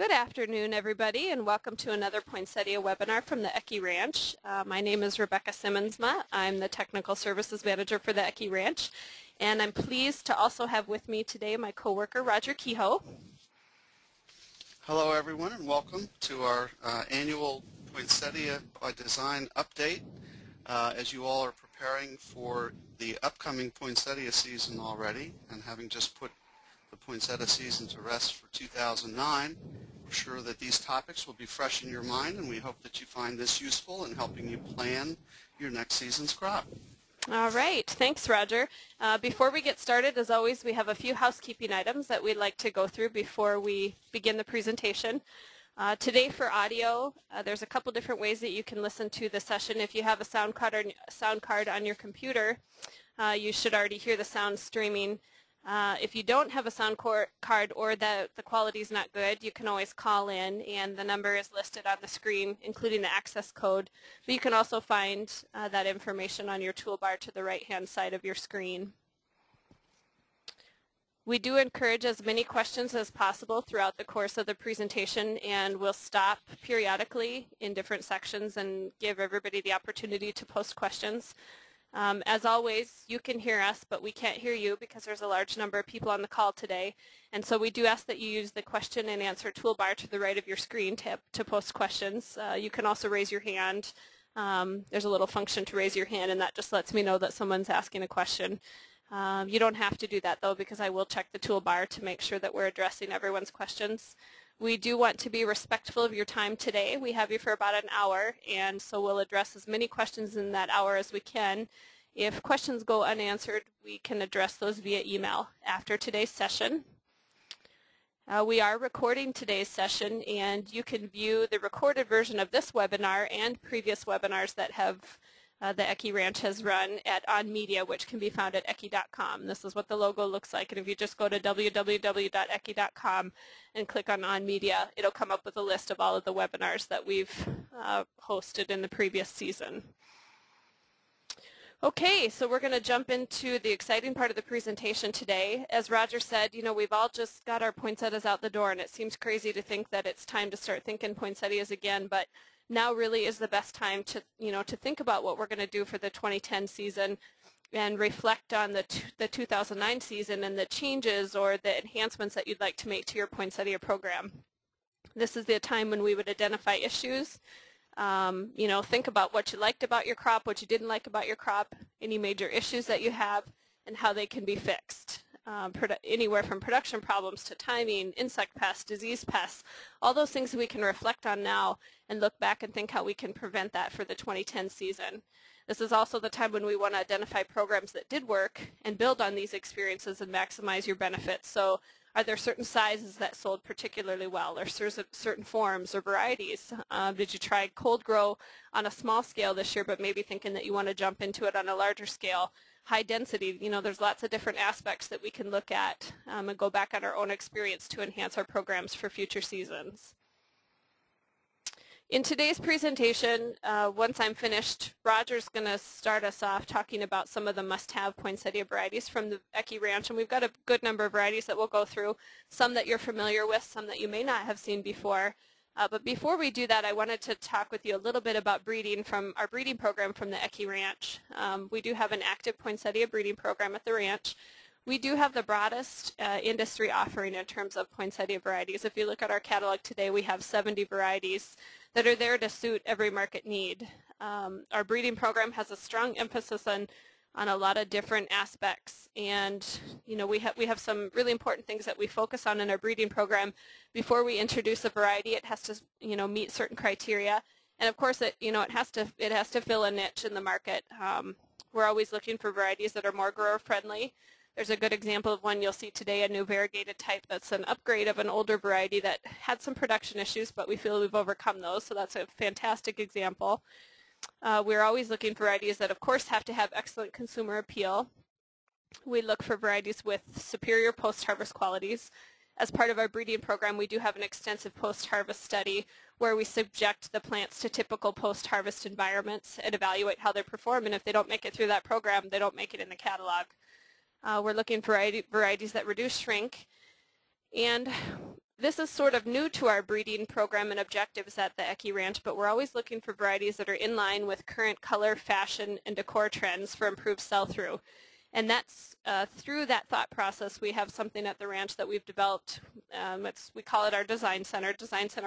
Good afternoon, everybody, and welcome to another Poinsettia webinar from the Ecke Ranch. My name is Rebecca Siemonsma. I'm the Technical Services Manager for the Ecke Ranch, and I'm pleased to also have with me today my coworker, Roger Kehoe. Hello, everyone, and welcome to our annual Poinsettia by Design update. As you all are preparing for the upcoming poinsettia season already, and having just put the poinsettia season to rest for 2009, we're sure that these topics will be fresh in your mind, and we hope that you find this useful in helping you plan your next season's crop. All right. Thanks, Roger. Before we get started, as always, we have a few housekeeping items that we'd like to go through before we begin the presentation. Today for audio, there's a couple different ways that you can listen to the session. If you have a sound card on your computer, you should already hear the sound streaming. If you don't have a sound card or the quality is not good, you can always call in, and the number is listed on the screen, including the access code. But you can also find that information on your toolbar to the right-hand side of your screen. We do encourage as many questions as possible throughout the course of the presentation, and we'll stop periodically in different sections and give everybody the opportunity to post questions. As always, you can hear us, but we can't hear you because there's a large number of people on the call today. And so we do ask that you use the question and answer toolbar to the right of your screen to post questions. You can also raise your hand. There's a little function to raise your hand, and that just lets me know that someone's asking a question. You don't have to do that, though, because I will check the toolbar to make sure that we're addressing everyone's questions. We do want to be respectful of your time today. We have you for about an hour, and so we'll address as many questions in that hour as we can. If questions go unanswered, we can address those via email after today's session. We are recording today's session, and you can view the recorded version of this webinar and previous webinars that have the Ecke Ranch has run at On Media, which can be found at ecke.com. This is what the logo looks like, and if you just go to www.ecke.com and click on Media, it'll come up with a list of all of the webinars that we've hosted in the previous season. Okay, so we're going to jump into the exciting part of the presentation today. As Roger said, you know, we've all just got our poinsettias out the door, and it seems crazy to think that it's time to start thinking poinsettias again, but now really is the best time to, to think about what we're going to do for the 2010 season and reflect on the 2009 season and the changes or the enhancements that you'd like to make to your poinsettia program. This is the time when we would identify issues, think about what you liked about your crop, what you didn't like about your crop, any major issues that you have, and how they can be fixed. Anywhere from production problems to timing, insect pests, disease pests, all those things that we can reflect on now and look back and think how we can prevent that for the 2010 season. This is also the time when we want to identify programs that did work and build on these experiences and maximize your benefits. So are there certain sizes that sold particularly well, or certain forms or varieties? Did you try cold grow on a small scale this year, but maybe thinking that you want to jump into it on a larger scale? High density, there's lots of different aspects that we can look at and go back on our own experience to enhance our programs for future seasons. In today's presentation, once I'm finished, Roger's going to start us off talking about some of the must-have poinsettia varieties from the Ecke Ranch, and we've got a good number of varieties that we'll go through, some that you're familiar with, some that you may not have seen before. But before we do that, I wanted to talk with you a little bit about breeding from our breeding program from the Ecke Ranch. We do have an active poinsettia breeding program at the ranch. We do have the broadest industry offering in terms of poinsettia varieties. If you look at our catalog today, we have 70 varieties that are there to suit every market need. Our breeding program has a strong emphasis on a lot of different aspects, and we have some really important things that we focus on in our breeding program. Before we introduce a variety, it has to meet certain criteria, and of course it has to fill a niche in the market. We're always looking for varieties that are more grower friendly. There's a good example of one you'll see today, a new variegated type that's an upgrade of an older variety that had some production issues, but we feel we've overcome those, so that's a fantastic example. We're always looking for varieties that, of course, have to have excellent consumer appeal. We look for varieties with superior post-harvest qualities. As part of our breeding program, we do have an extensive post-harvest study where we subject the plants to typical post-harvest environments and evaluate how they perform, and if they don't make it through that program, they don't make it in the catalog. We're looking for varieties that reduce shrink, and this is sort of new to our breeding program and objectives at the Ecke Ranch, but we're always looking for varieties that are in line with current color, fashion, and decor trends for improved sell-through. And that's through that thought process, we have something at the ranch that we've developed. We call it our design center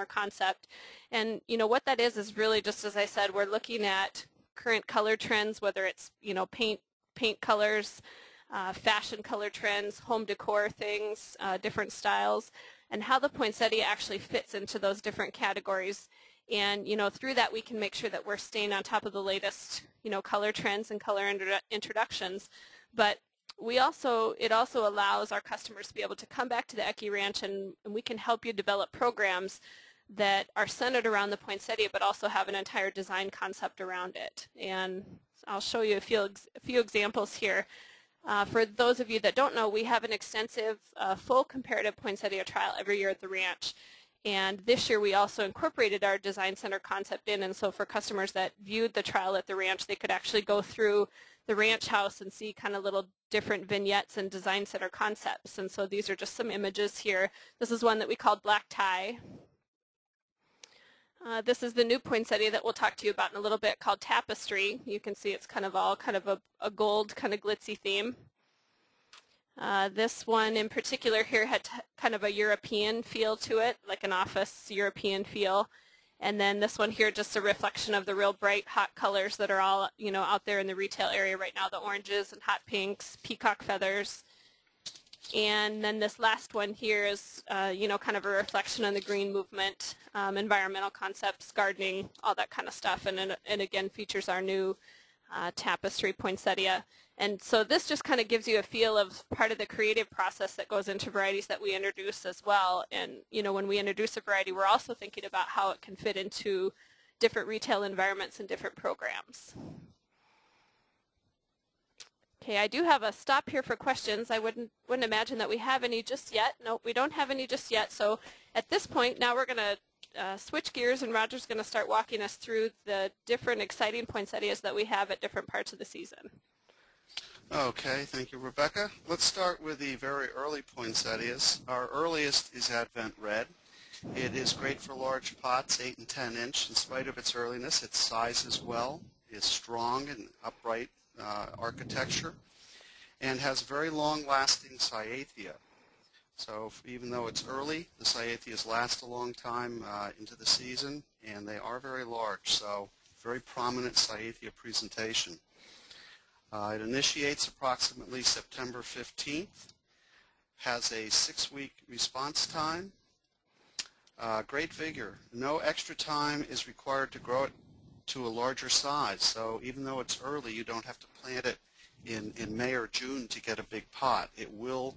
concept. And what that is really just as I said, we're looking at current color trends, whether it's paint colors, fashion color trends, home decor things, different styles, and how the poinsettia actually fits into those different categories. And through that we can make sure that we're staying on top of the latest color trends and color introductions. But it also allows our customers to be able to come back to the Ecke Ranch, and we can help you develop programs that are centered around the poinsettia but also have an entire design concept around it. And I'll show you a few examples here. For those of you that don't know, we have an extensive full comparative poinsettia trial every year at the ranch. And this year we also incorporated our design center concept in, and so for customers that viewed the trial at the ranch, they could actually go through the ranch house and see kind of little different vignettes and design center concepts. And so these are just some images here. This is one that we called Black Tie. This is the new poinsettia that we'll talk to you about in a little bit, called Tapestry. You can see it's kind of a gold kind of glitzy theme. This one in particular here had kind of a European feel to it, like an office European feel. And then this one here, just a reflection of the real bright, hot colors that are all out there in the retail area right now, the oranges and hot pinks, peacock feathers. And then this last one here is, kind of a reflection on the green movement, environmental concepts, gardening, all that kind of stuff. And again, features our new Tapestry poinsettia. And so this just kind of gives you a feel of part of the creative process that goes into varieties that we introduce as well. And when we introduce a variety, we're also thinking about how it can fit into different retail environments and different programs. Okay, I do have a stop here for questions. I wouldn't imagine that we have any just yet. No, we don't have any just yet. So at this point, now we're going to switch gears, and Roger's going to start walking us through the different exciting poinsettias that we have at different parts of the season. Okay, thank you, Rebecca. Let's start with the very early poinsettias. Our earliest is Advent Red. It is great for large pots, 8 and 10 inch. In spite of its earliness, its size as well is strong and upright architecture, and has very long-lasting cyathea. So even though it's early, the cyatheas last a long time into the season, and they are very large, so very prominent cyathea presentation. It initiates approximately September 15th, has a 6-week response time, great vigor. No extra time is required to grow it to a larger size, so even though it's early, you don't have to plant it in May or June to get a big pot. It will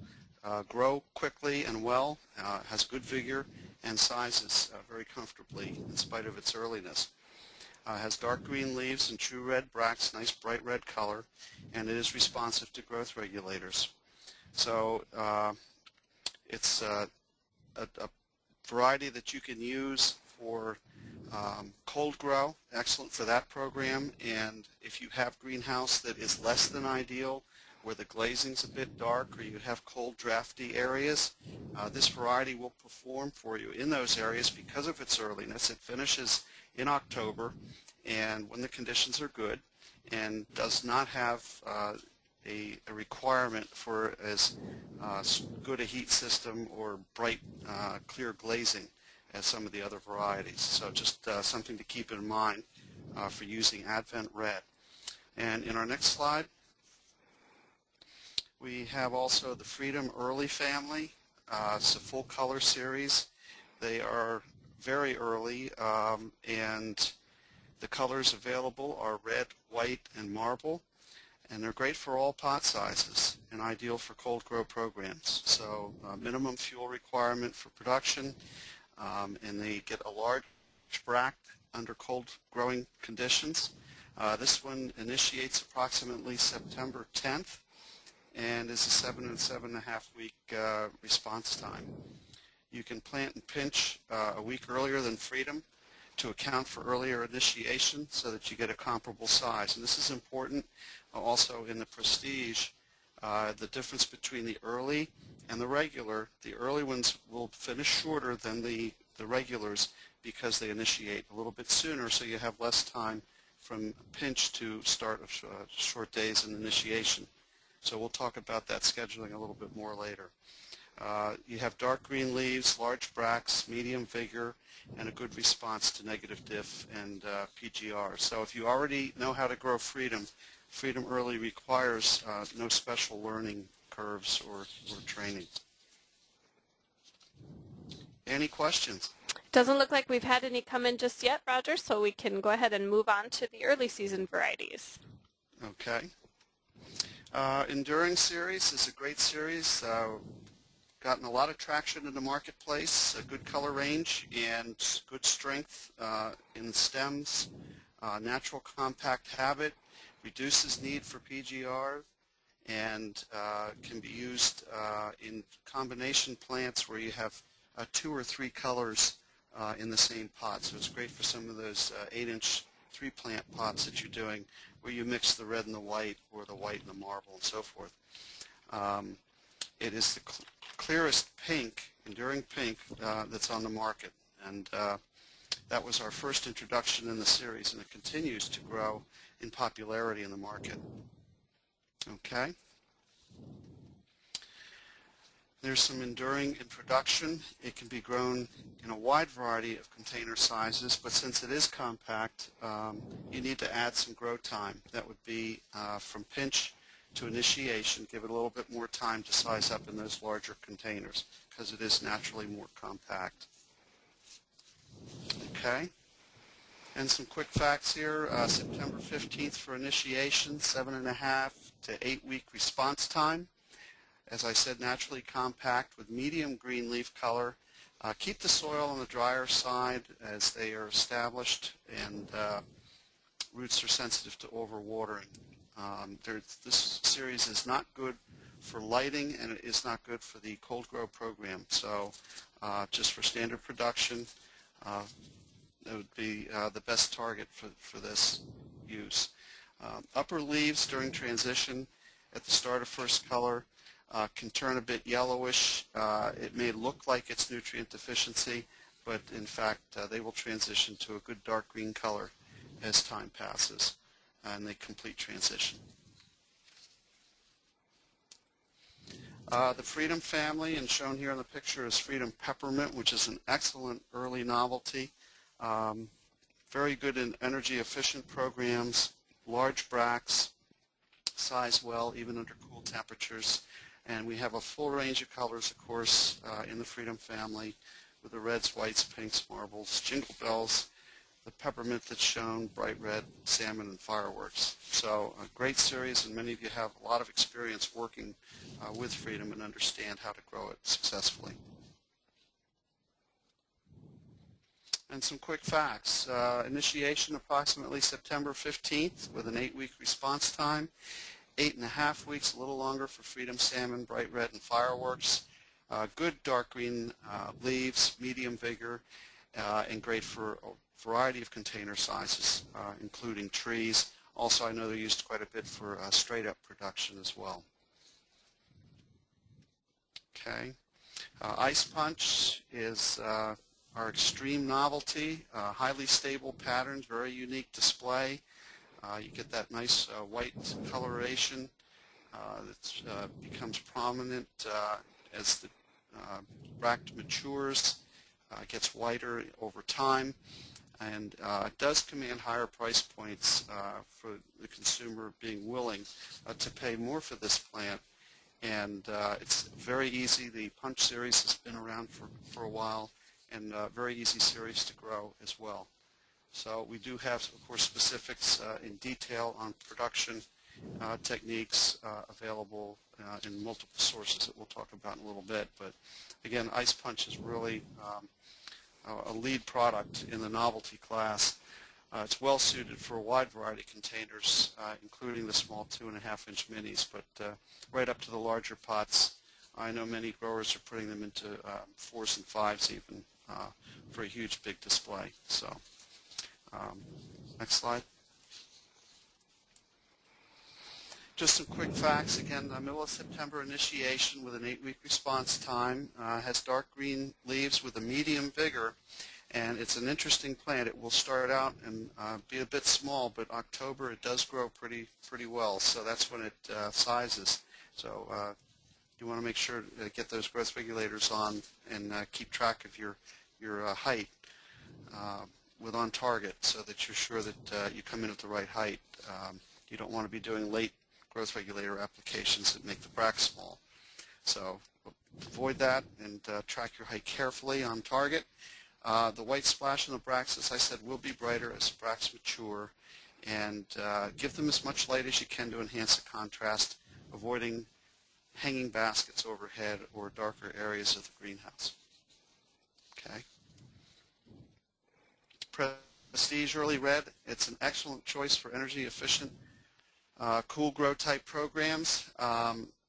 grow quickly and well, has good vigor, and sizes very comfortably in spite of its earliness. Has dark green leaves and true red bracts, nice bright red color, and it is responsive to growth regulators. So it's a variety that you can use for cold grow, excellent for that program. And if you have greenhouse that is less than ideal, where the glazing's a bit dark or you have cold drafty areas, this variety will perform for you in those areas because of its earliness. It finishes in October and when the conditions are good, and does not have a requirement for as good a heat system or bright clear glazing as some of the other varieties. So just something to keep in mind for using Advent Red. And in our next slide, we have also the Freedom Early family. It's a full color series. They are very early, and the colors available are red, white, and marble. And they're great for all pot sizes and ideal for cold grow programs. So minimum fuel requirement for production, and they get a large bract under cold growing conditions. This one initiates approximately September 10th and is a 7 and 7.5 week response time. You can plant and pinch a week earlier than Freedom to account for earlier initiation so that you get a comparable size. And this is important also in the Prestige. The difference between the early and the regular. The early ones will finish shorter than the regulars because they initiate a little bit sooner, so you have less time from pinch to start of short days and initiation. So we'll talk about that scheduling a little bit more later. You have dark green leaves, large bracts, medium vigor, and a good response to negative diff and PGR. So if you already know how to grow Freedom, Freedom Early requires no special learning curves or training. Any questions? Doesn't look like we've had any come in just yet, Roger, so we can go ahead and move on to the early season varieties. Okay. Enduring series is a great series. Gotten a lot of traction in the marketplace, a good color range and good strength in stems, natural compact habit, reduces need for PGR, and can be used in combination plants where you have 2 or 3 colors in the same pot. So it's great for some of those 8-inch 3-plant pots that you're doing where you mix the red and the white or the white and the marble and so forth. It is the clearest pink, enduring pink, that's on the market, and that was our first introduction in the series, and it continues to grow in popularity in the market. Okay. There's some enduring in production. It can be grown in a wide variety of container sizes, but since it is compact, you need to add some grow time. That would be from pinch to initiation. Give it a little bit more time to size up in those larger containers because it is naturally more compact. Okay. And some quick facts here. September 15th for initiation, 7.5 to 8 week response time. As I said, naturally compact with medium green leaf color. Keep the soil on the drier side as they are established, and roots are sensitive to overwatering. This series is not good for lighting, and it is not good for the cold grow program. So just for standard production, it would be the best target for this use. Upper leaves during transition at the start of first color can turn a bit yellowish. It may look like it's nutrient deficiency, but in fact they will transition to a good dark green color as time passes and they complete transition. The Freedom family, and shown here in the picture, is Freedom Peppermint, which is an excellent early novelty. Very good in energy efficient programs, large bracts, size well even under cool temperatures. And we have a full range of colors, of course, in the Freedom family, with the reds, whites, pinks, marbles, jingle bells, the peppermint that's shown, bright red, salmon, and fireworks. So a great series, and many of you have a lot of experience working with Freedom and understand how to grow it successfully. And some quick facts. Initiation approximately September 15th with an 8-week response time. 8.5 weeks, a little longer for Freedom Salmon, bright red, and fireworks. Good dark green leaves, medium vigor, and great for a variety of container sizes, including trees. Also, I know they're used quite a bit for straight-up production as well. Okay. Ice Punch is our extreme novelty, highly stable patterns, very unique display. You get that nice white coloration that becomes prominent as the bract matures. It gets whiter over time, and it does command higher price points for the consumer being willing to pay more for this plant. And it's very easy. The Punch series has been around for a while, and very easy series to grow as well. So we do have, of course, specifics in detail on production techniques available in multiple sources that we'll talk about in a little bit. But again, Ice Punch is really a lead product in the novelty class. It's well suited for a wide variety of containers, including the small 2.5-inch minis, but right up to the larger pots. I know many growers are putting them into 4s and 5s even for a huge big display. So next slide. Just some quick facts. Again, middle of September initiation with an 8-week response time. Has dark green leaves with a medium vigor, and it's an interesting plant. It will start out and be a bit small, but October it does grow pretty well. So that's when it sizes. So you want to make sure to get those growth regulators on and keep track of your height with on target, so that you're sure that you come in at the right height. You don't want to be doing late growth regulator applications that make the bracts small. So avoid that and track your height carefully on target. The white splash in the bracts, as I said, will be brighter as the bracts mature, and give them as much light as you can to enhance the contrast, avoiding hanging baskets overhead or darker areas of the greenhouse. Okay. Prestige Early Red, it's an excellent choice for energy efficient cool grow type programs.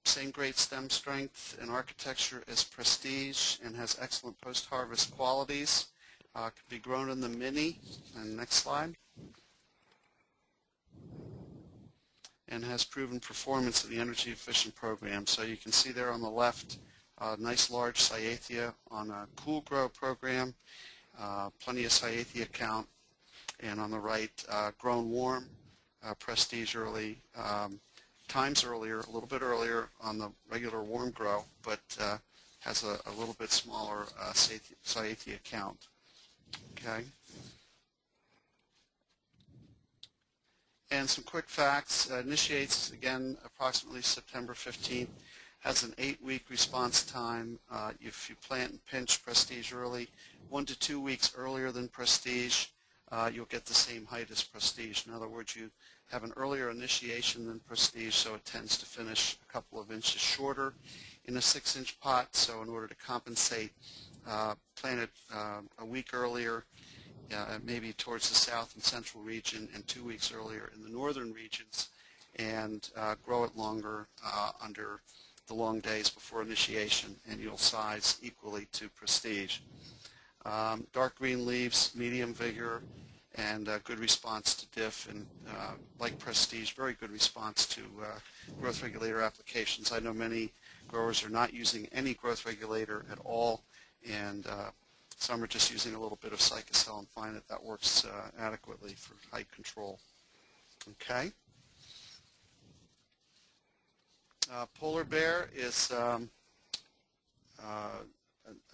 Same great stem strength and architecture as Prestige, and has excellent post-harvest qualities. Can be grown in the mini, and next slide, and has proven performance in the energy efficient program. So you can see there on the left, nice large Cyathea on a cool grow program, plenty of Cyathea count, and on the right, grown warm, Prestige Early, times earlier, a little bit earlier on the regular warm grow, but has a little bit smaller Cyathea count. Okay. And some quick facts. Initiates, again, approximately September 15th. Has an 8-week response time. If you plant and pinch Prestige Early, 1 to 2 weeks earlier than Prestige, you'll get the same height as Prestige. In other words, you have an earlier initiation than Prestige, so it tends to finish a couple of inches shorter in a 6-inch pot. So in order to compensate, plant it a week earlier, maybe towards the south and central region, and 2 weeks earlier in the northern regions, and grow it longer under the long days before initiation, and you'll size equally to Prestige. Dark green leaves, medium vigor, and good response to diff, and like Prestige, very good response to growth regulator applications. I know many growers are not using any growth regulator at all, and some are just using a little bit of Cycocel and find that works adequately for height control. Okay. Polar Bear is a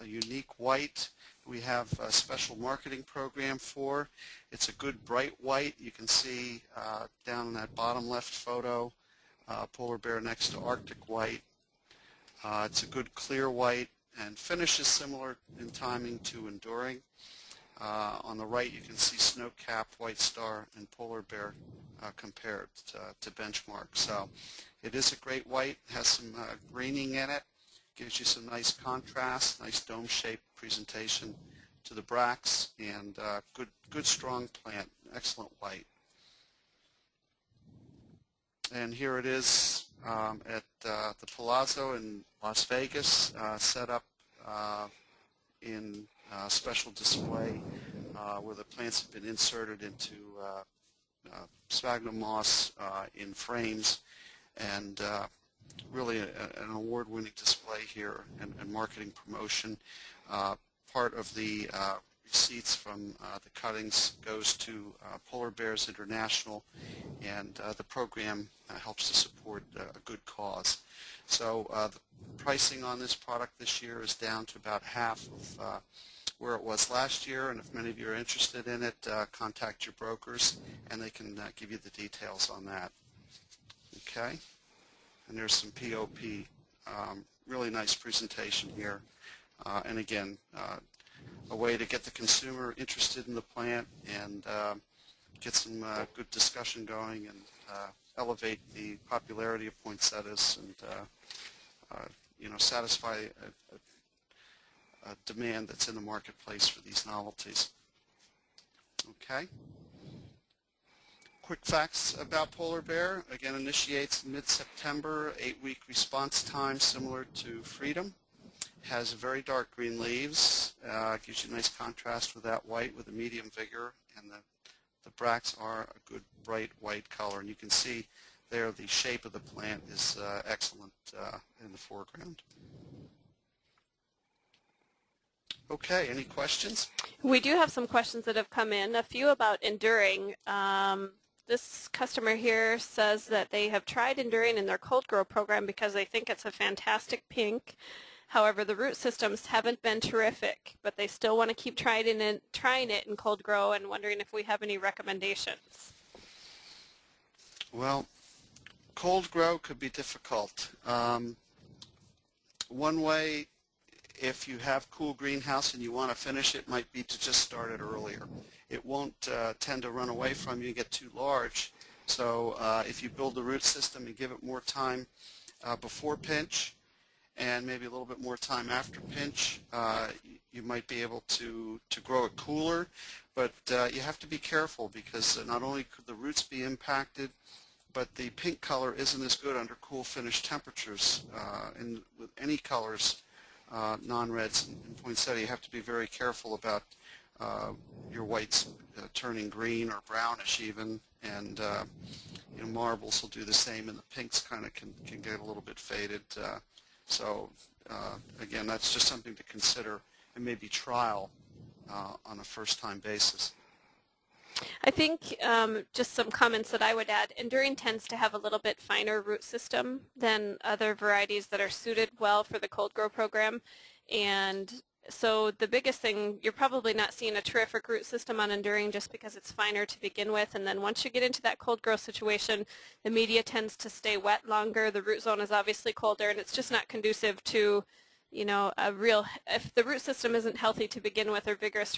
unique white. We have a special marketing program for. It's a good bright white. You can see down in that bottom left photo, Polar Bear next to Arctic white. It's a good clear white, and finish is similar in timing to Enduring. On the right you can see Snow-Capped, White Star, and Polar Bear compared to benchmark. So it is a great white, has some greening in it, gives you some nice contrast, nice dome-shaped presentation to the bracts, and good strong plant, excellent white. And here it is at the Palazzo in Las Vegas, set up in special display where the plants have been inserted into sphagnum moss in frames, and really an award-winning display here, and marketing promotion. Part of the receipts from the cuttings goes to Polar Bears International, and the program helps to support a good cause. So the pricing on this product this year is down to about half of where it was last year, and if many of you are interested in it, contact your brokers and they can give you the details on that. Okay, and there's some POP. Really nice presentation here, and again, a way to get the consumer interested in the plant and get some good discussion going, and elevate the popularity of poinsettias, and satisfy a demand that's in the marketplace for these novelties. Okay. Quick facts about Polar Bear. Again, initiates mid-September, 8-week response time similar to Freedom. Has very dark green leaves, gives you a nice contrast with that white with a medium vigor, and the bracts are a good bright white color. And you can see there the shape of the plant is excellent in the foreground. Okay, any questions? We do have some questions that have come in, a few about enduring. This customer here says that they have tried enduring in their cold grow program because they think it's a fantastic pink. However, the root systems haven't been terrific, but they still want to keep trying it in cold grow and wondering if we have any recommendations. Well, cold grow could be difficult. One way, if you have cool greenhouse and you want to finish it, might be to just start it earlier. It won't tend to run away from you and get too large. So if you build the root system and give it more time before pinch and maybe a little bit more time after pinch, you might be able to grow it cooler. But you have to be careful because not only could the roots be impacted, but the pink color isn't as good under cool finish temperatures. And with any colors, non-reds and poinsettia, you have to be very careful about your whites turning green or brownish even, and marbles will do the same, and the pinks kind of can get a little bit faded. So again, that's just something to consider and maybe trial on a first-time basis. I think just some comments that I would add. Enduring tends to have a little bit finer root system than other varieties that are suited well for the cold grow program, and so the biggest thing, you're probably not seeing a terrific root system on enduring just because it's finer to begin with, and then once you get into that cold grow situation, the media tends to stay wet longer, the root zone is obviously colder, and it's just not conducive to, if the root system isn't healthy to begin with or vigorous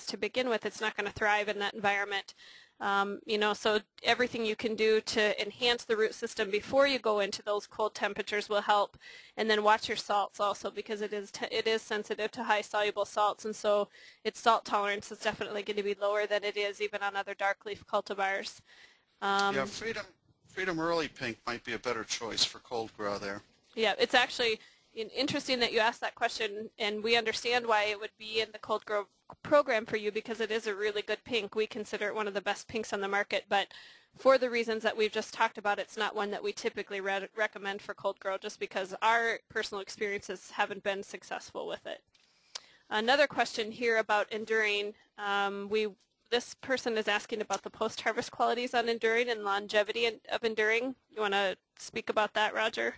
to begin with, it's not going to thrive in that environment. So everything you can do to enhance the root system before you go into those cold temperatures will help. And then watch your salts also, because it is sensitive to high soluble salts, and so its salt tolerance is definitely going to be lower than it is even on other dark leaf cultivars. Yeah, Freedom Early Pink might be a better choice for cold grow there. Yeah, it's actually interesting that you asked that question, and we understand why it would be in the cold grow program for you, because it is a really good pink. We consider it one of the best pinks on the market, but for the reasons that we've just talked about, it's not one that we typically recommend for cold grow, just because our personal experiences haven't been successful with it. Another question here about enduring. This person is asking about the post-harvest qualities on enduring and longevity of enduring. You want to speak about that, Roger?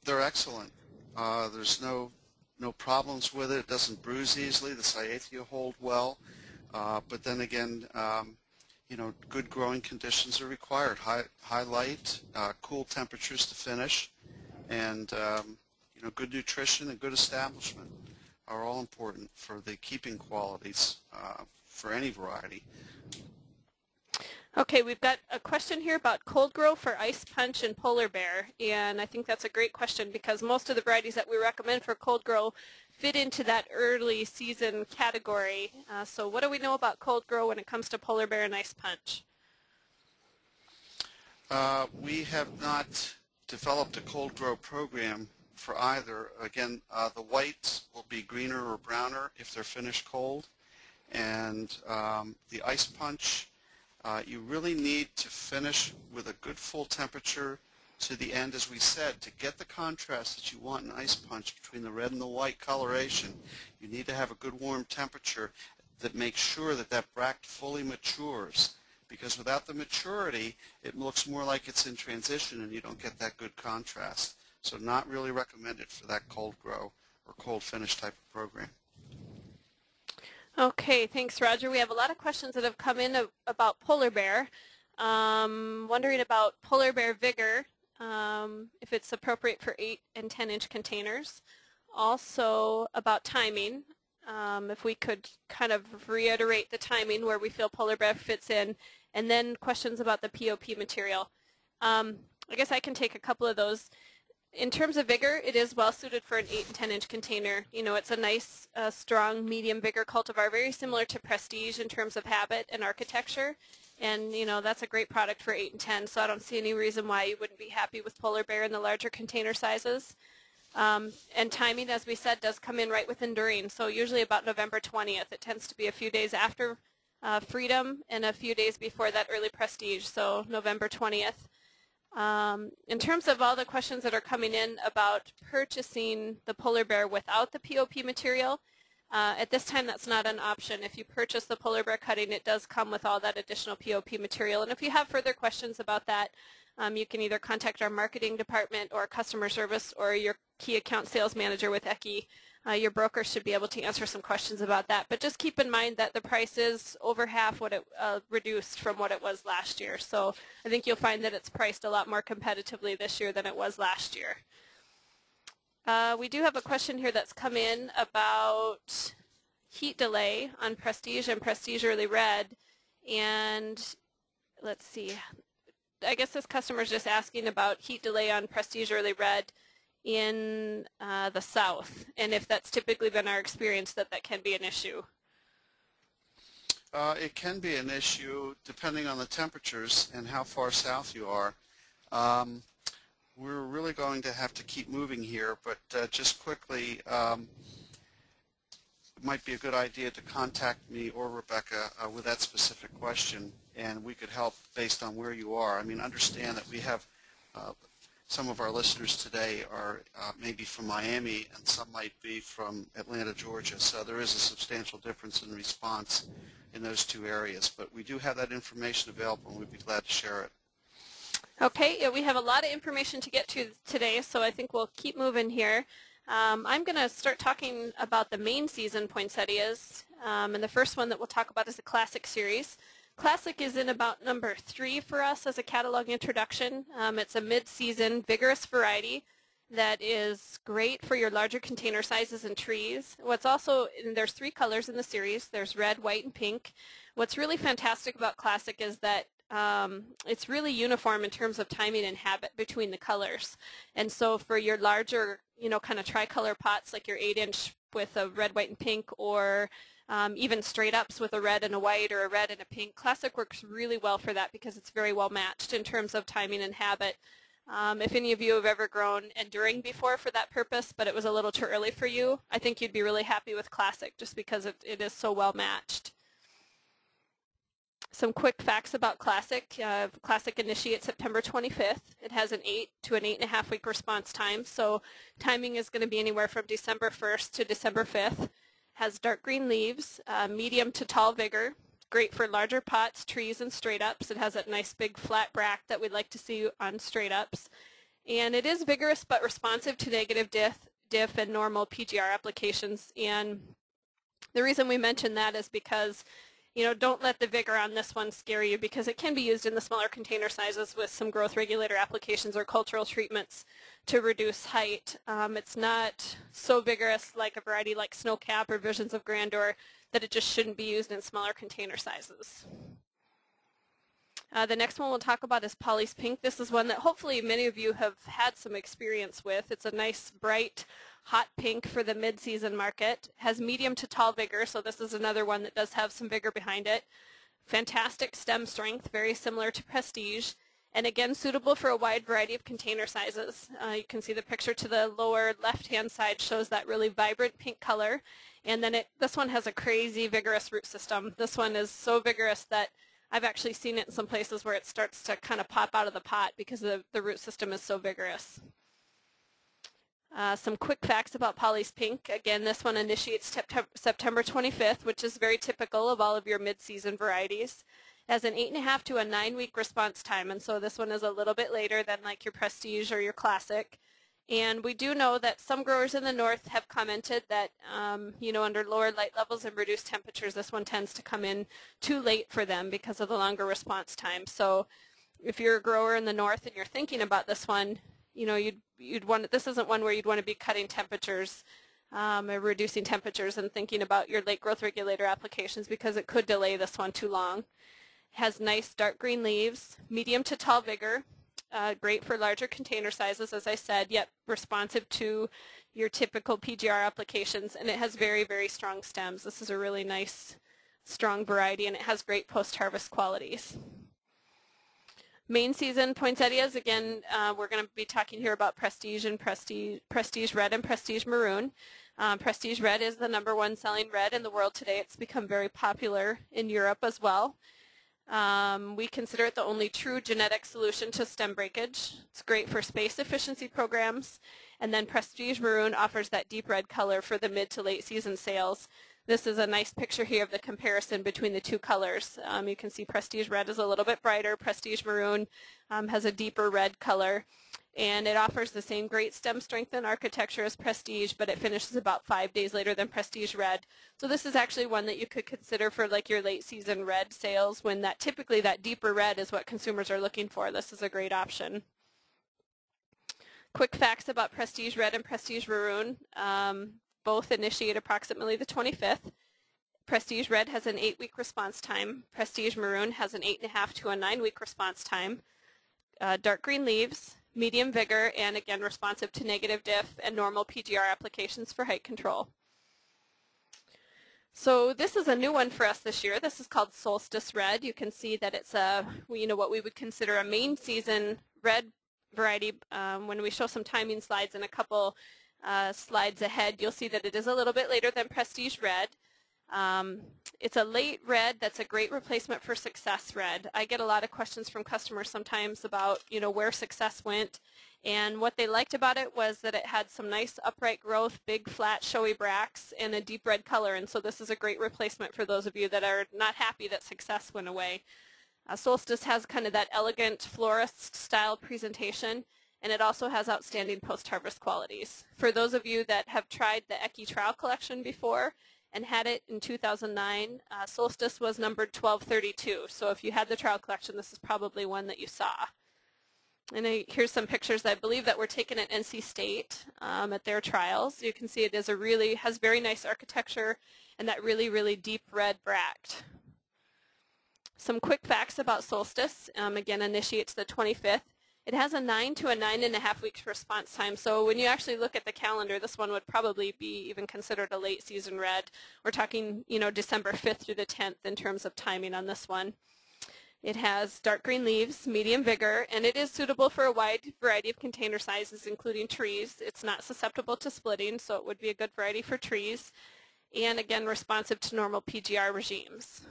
They're excellent. There's no problems with it. It doesn't bruise easily. The cyathea hold well. But then again, good growing conditions are required. High light, cool temperatures to finish, and good nutrition and good establishment are all important for the keeping qualities for any variety. Okay, we've got a question here about cold grow for Ice Punch and Polar Bear, and I think that's a great question because most of the varieties that we recommend for cold grow fit into that early season category. So what do we know about cold grow when it comes to Polar Bear and Ice Punch? We have not developed a cold grow program for either. Again, the whites will be greener or browner if they're finished cold, and the Ice Punch, you really need to finish with a good full temperature to the end, as we said, to get the contrast that you want in Ice Punch between the red and the white coloration. You need to have a good warm temperature that makes sure that that bract fully matures, because without the maturity, it looks more like it's in transition and you don't get that good contrast. So not really recommended for that cold grow or cold finish type of program. Okay, thanks, Roger. We have a lot of questions that have come in about Polar Bear. Wondering about Polar Bear Vigor, if it's appropriate for 8 and 10-inch containers. Also about timing, if we could kind of reiterate the timing where we feel Polar Bear fits in, and then questions about the POP material. I guess I can take a couple of those. In terms of vigor, it is well suited for an 8 and 10-inch container. It's a nice, strong, medium vigor cultivar, very similar to Prestige in terms of habit and architecture. And, that's a great product for 8 and 10, so I don't see any reason why you wouldn't be happy with Polar Bear in the larger container sizes. And timing, as we said, does come in right with enduring, so usually about November 20th. It tends to be a few days after Freedom, and a few days before that Early Prestige, so November 20th. In terms of all the questions that are coming in about purchasing the polar bear without the POP material, at this time that's not an option. If you purchase the polar bear cutting, it does come with all that additional POP material. And if you have further questions about that, you can either contact our marketing department or customer service or your key account sales manager with Ecke. Your broker should be able to answer some questions about that. But just keep in mind that the price is over half what it reduced from what it was last year. So I think you'll find that it's priced a lot more competitively this year than it was last year. We do have a question here that's come in about heat delay on Prestige and Prestige Early Red. And let's see, I guess this customer is just asking about heat delay on Prestige Early Red in the south, and if that's typically been our experience that can be an issue. It can be an issue depending on the temperatures and how far south you are. We're really going to have to keep moving here, but just quickly, it might be a good idea to contact me or Rebecca with that specific question, and we could help based on where you are. I mean, understand that we have some of our listeners today are maybe from Miami, and some might be from Atlanta, Georgia, so there is a substantial difference in response in those two areas. But we do have that information available, and we'd be glad to share it. Okay, yeah, we have a lot of information to get to today, so I think we'll keep moving here. I'm going to start talking about the main season poinsettias, and the first one that we'll talk about is the Classic series. Classic is in about number 3 for us as a catalog introduction. It's a mid-season vigorous variety that is great for your larger container sizes and trees. What's also, and there's 3 colors in the series. There's red, white, and pink. What's really fantastic about Classic is that it's really uniform in terms of timing and habit between the colors. And so for your larger, kind of tricolor pots, like your 8-inch with a red, white, and pink, or even straight ups with a red and a white or a red and a pink, Classic works really well for that because it's very well matched in terms of timing and habit. If any of you have ever grown enduring before for that purpose, but it was a little too early for you, I think you'd be really happy with Classic just because it is so well matched. Some quick facts about Classic. Classic initiates September 25th. It has an 8 to an 8.5 week response time, so timing is going to be anywhere from December 1st to December 5th. Has dark green leaves, medium to tall vigor, great for larger pots, trees, and straight ups. It has that nice big flat bract that we'd like to see on straight ups. And it is vigorous but responsive to negative diff and normal PGR applications. And the reason we mention that is because don't let the vigor on this one scare you, because it can be used in the smaller container sizes with some growth regulator applications or cultural treatments to reduce height. It's not so vigorous like a variety like Snowcap or Visions of Grandeur that it just shouldn't be used in smaller container sizes. The next one we'll talk about is Polly's Pink. This is one that hopefully many of you have had some experience with. It's a nice, bright, hot pink for the mid-season market. Has medium to tall vigor, so this is another one that does have some vigor behind it. Fantastic stem strength, very similar to Prestige, and again suitable for a wide variety of container sizes. You can see the picture to the lower left-hand side shows that really vibrant pink color, and then this one has a crazy vigorous root system. This one is so vigorous that I've actually seen it in some places where it starts to kind of pop out of the pot because the root system is so vigorous. Some quick facts about Polly's Pink. Again, this one initiates September 25th, which is very typical of all of your mid-season varieties. It has an 8.5 to a 9 week response time, and so this one is a little bit later than like your Prestige or your Classic. And we do know that some growers in the north have commented that, under lower light levels and reduced temperatures, this one tends to come in too late for them because of the longer response time. So if you're a grower in the north and you're thinking about this one, you'd want, this isn't one where you'd want to be cutting temperatures or reducing temperatures and thinking about your late growth regulator applications, because it could delay this one too long. It has nice dark green leaves, medium to tall vigor. Great for larger container sizes, as I said, yet responsive to your typical PGR applications, and it has very, very strong stems. This is a really nice, strong variety, and it has great post-harvest qualities. Main season poinsettias, again, we're going to be talking here about Prestige and Prestige Red and Prestige Maroon. Prestige Red is the #1 selling red in the world today. It's become very popular in Europe as well. We consider it the only true genetic solution to stem breakage. It's great for space efficiency programs. And then Prestige Maroon offers that deep red color for the mid to late season sales. This is a nice picture here of the comparison between the two colors. You can see Prestige Red is a little bit brighter. Prestige Maroon has a deeper red color. And it offers the same great stem strength and architecture as Prestige, but it finishes about 5 days later than Prestige Red. So this is actually one that you could consider for like your late season red sales when typically that deeper red is what consumers are looking for. This is a great option. Quick facts about Prestige Red and Prestige Maroon. Both initiate approximately the 25th. Prestige Red has an 8-week response time. Prestige Maroon has an 8.5 to a 9-week response time. Dark green leaves, medium vigor, and again responsive to negative diff and normal PGR applications for height control. So this is a new one for us this year. This is called Solstice Red. You can see that it's what we would consider a main season red variety. When we show some timing slides in a couple slides ahead, you'll see that it is a little bit later than Prestige Red. It's a late red that's a great replacement for Success Red. I get a lot of questions from customers sometimes about where Success went, and what they liked about it was that it had some nice upright growth, big flat showy bracts, and a deep red color, and so this is a great replacement for those of you that are not happy that Success went away. Solstice has kind of that elegant florist style presentation, and it also has outstanding post-harvest qualities. For those of you that have tried the Ecke trial collection before and had it in 2009, Solstice was numbered 1232. So if you had the trial collection, this is probably one that you saw. And here's some pictures I believe that were taken at NC State at their trials. You can see it is has very nice architecture and that really, really deep red bract. Some quick facts about Solstice. Again, initiates the 25th. It has a 9 to a 9.5 weeks response time, so when you actually look at the calendar, this one would probably be even considered a late season red. We're talking, December 5th through the 10th in terms of timing on this one. It has dark green leaves, medium vigor, and it is suitable for a wide variety of container sizes, including trees. It's not susceptible to splitting, so it would be a good variety for trees, and again, responsive to normal PGR regimes.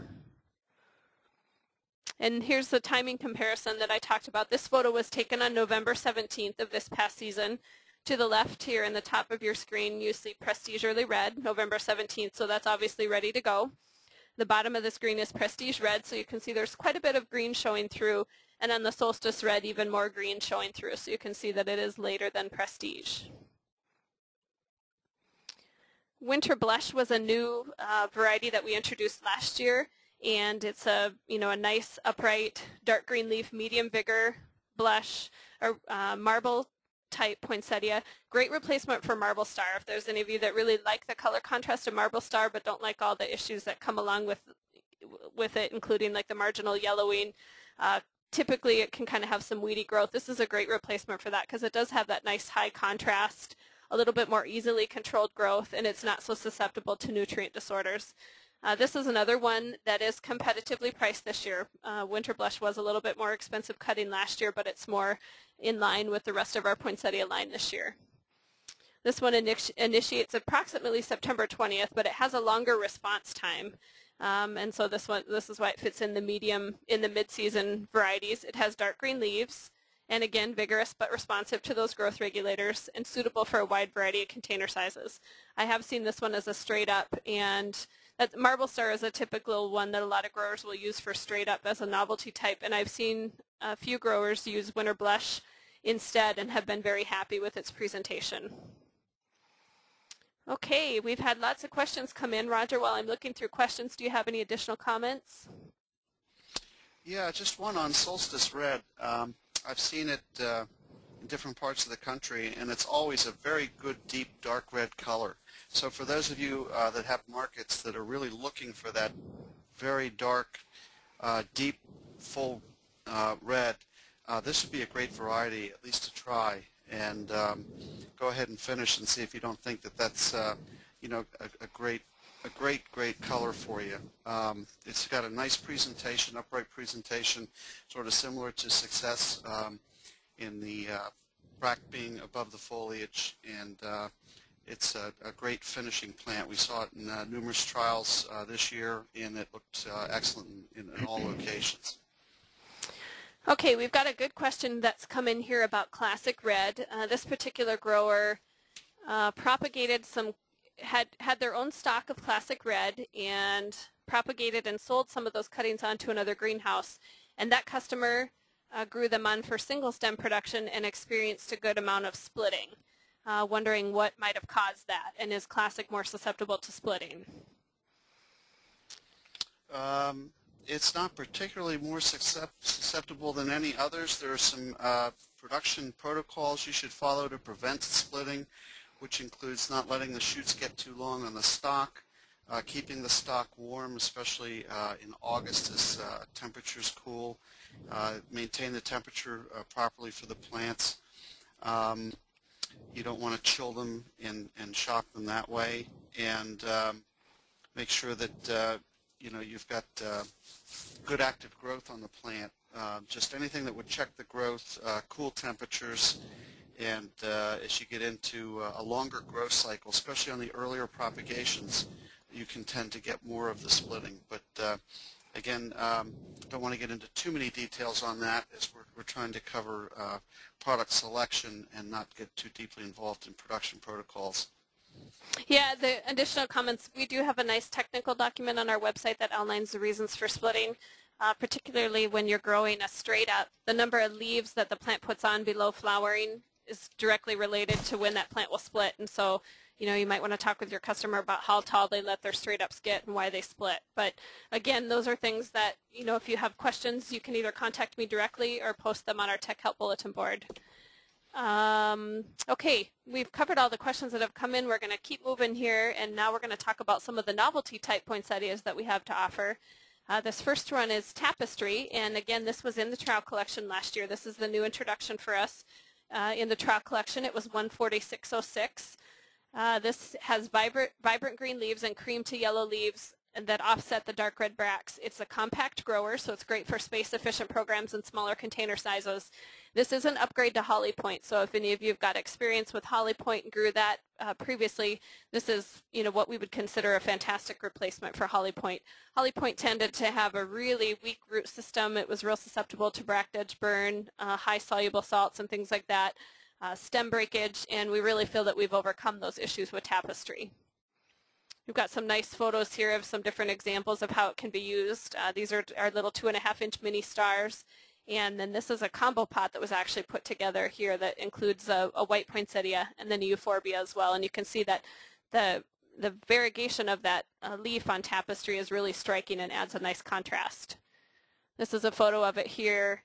And here's the timing comparison that I talked about. This photo was taken on November 17th of this past season. To the left here in the top of your screen, you see Prestige Early Red, November 17th, so that's obviously ready to go. The bottom of the screen is Prestige Red, so you can see there's quite a bit of green showing through, and on the Solstice Red, even more green showing through, so you can see that it is later than Prestige. Winter Blush was a new variety that we introduced last year. And it's a nice upright dark green leaf, medium vigor blush or marble type poinsettia. Great replacement for Marble Star. If there's any of you that really like the color contrast of Marble Star but don't like all the issues that come along with it, including like the marginal yellowing, typically it can kind of have some weedy growth. This is a great replacement for that because it does have that nice high contrast, a little bit more easily controlled growth, and it's not so susceptible to nutrient disorders. This is another one that is competitively priced this year. Winter Blush was a little bit more expensive cutting last year, but it's more in line with the rest of our poinsettia line this year. This one initiates approximately September 20th, but it has a longer response time. And so this is why it fits in the mid-season varieties. It has dark green leaves, and again, vigorous but responsive to those growth regulators and suitable for a wide variety of container sizes. I have seen this one as a straight up, and Marble Star is a typical one that a lot of growers will use for straight up as a novelty type, and I've seen a few growers use Winter Blush instead and have been very happy with its presentation. Okay, we've had lots of questions come in. Roger, while I'm looking through questions, do you have any additional comments? Yeah, just one on Solstice Red. I've seen it in different parts of the country, and it's always a very good, deep, dark red color. So for those of you that have markets that are really looking for that very dark, deep, full red, this would be a great variety, at least to try. And go ahead and finish and see if you don't think that that's a great color for you. It's got a nice presentation, upright presentation, sort of similar to Success in the bract being above the foliage, and it's a great finishing plant. We saw it in numerous trials this year, and it looked excellent in all locations. Okay, we've got a good question that's come in here about Classic Red. This particular grower propagated had their own stock of Classic Red and propagated and sold some of those cuttings onto another greenhouse. And that customer grew them on for single stem production and experienced a good amount of splitting. Wondering what might have caused that, and is Classic more susceptible to splitting? It's not particularly more susceptible than any others. There are some production protocols you should follow to prevent splitting, which includes not letting the shoots get too long on the stalk, keeping the stalk warm, especially in August as temperatures cool, maintain the temperature properly for the plants. You don't want to chill them and shock them that way, and make sure that you've got good active growth on the plant. Just anything that would check the growth, cool temperatures, and as you get into a longer growth cycle, especially on the earlier propagations, you can tend to get more of the splitting. But again, don't want to get into too many details on that, as we're trying to cover product selection and not get too deeply involved in production protocols. Yeah, the additional comments, we do have a nice technical document on our website that outlines the reasons for splitting, particularly when you're growing a straight up. The number of leaves that the plant puts on below flowering is directly related to when that plant will split, and so you might want to talk with your customer about how tall they let their straight ups get and why they split. But again, those are things that, if you have questions, you can either contact me directly or post them on our Tech Help Bulletin board. Okay, we've covered all the questions that have come in. We're going to keep moving here, and now we're going to talk about some of the novelty type poinsettias that we have to offer. This first one is Tapestry, and again, this was in the trial collection last year. This is the new introduction for us in the trial collection. It was 14606. This has vibrant green leaves and cream to yellow leaves and that offset the dark red bracts. It's a compact grower, so it's great for space-efficient programs and smaller container sizes. This is an upgrade to Holly Point, so if any of you have got experience with Holly Point and grew that previously, this is what we would consider a fantastic replacement for Holly Point. Holly Point tended to have a really weak root system. It was real susceptible to bract edge burn, high soluble salts, and things like that. Stem breakage, and we really feel that we've overcome those issues with Tapestry. We've got some nice photos here of some different examples of how it can be used. These are our little 2.5-inch mini stars, and then this is a combo pot that was actually put together here that includes a white poinsettia and then a euphorbia as well, and you can see that the variegation of that leaf on Tapestry is really striking and adds a nice contrast. This is a photo of it here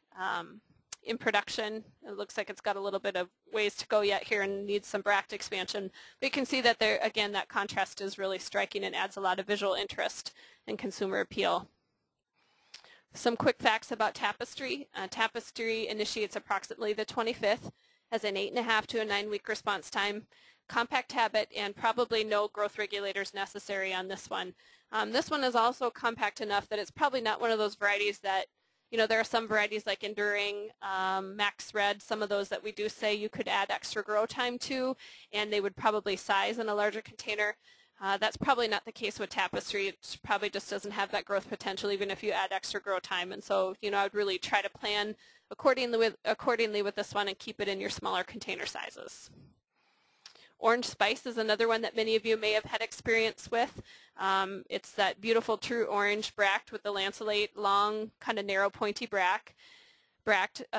in production. It looks like it's got a little bit of ways to go yet here and needs some bract expansion. But you can see that there, again, that contrast is really striking and adds a lot of visual interest and consumer appeal. Some quick facts about Tapestry. Tapestry initiates approximately the 25th, has an 8.5 to a 9-week response time, compact habit, and probably no growth regulators necessary on this one. This one is also compact enough that it's probably not one of those varieties that there are some varieties like Enduring, Max Red, some of those that we do say you could add extra grow time to, and they would probably size in a larger container. That's probably not the case with Tapestry. It probably just doesn't have that growth potential even if you add extra grow time. And so, I would really try to plan accordingly with this one and keep it in your smaller container sizes. Orange Spice is another one that many of you may have had experience with. It's that beautiful true orange bract with the lanceolate, long, kind of narrow, pointy bract.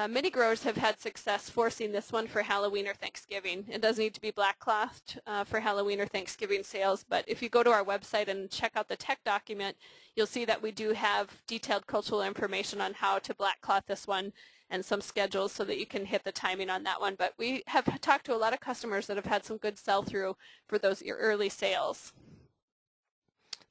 Many growers have had success forcing this one for Halloween or Thanksgiving. It does need to be black clothed for Halloween or Thanksgiving sales, but if you go to our website and check out the tech document, you'll see that we do have detailed cultural information on how to black cloth this one and some schedules so that you can hit the timing on that one. But we have talked to a lot of customers that have had some good sell-through for those early sales.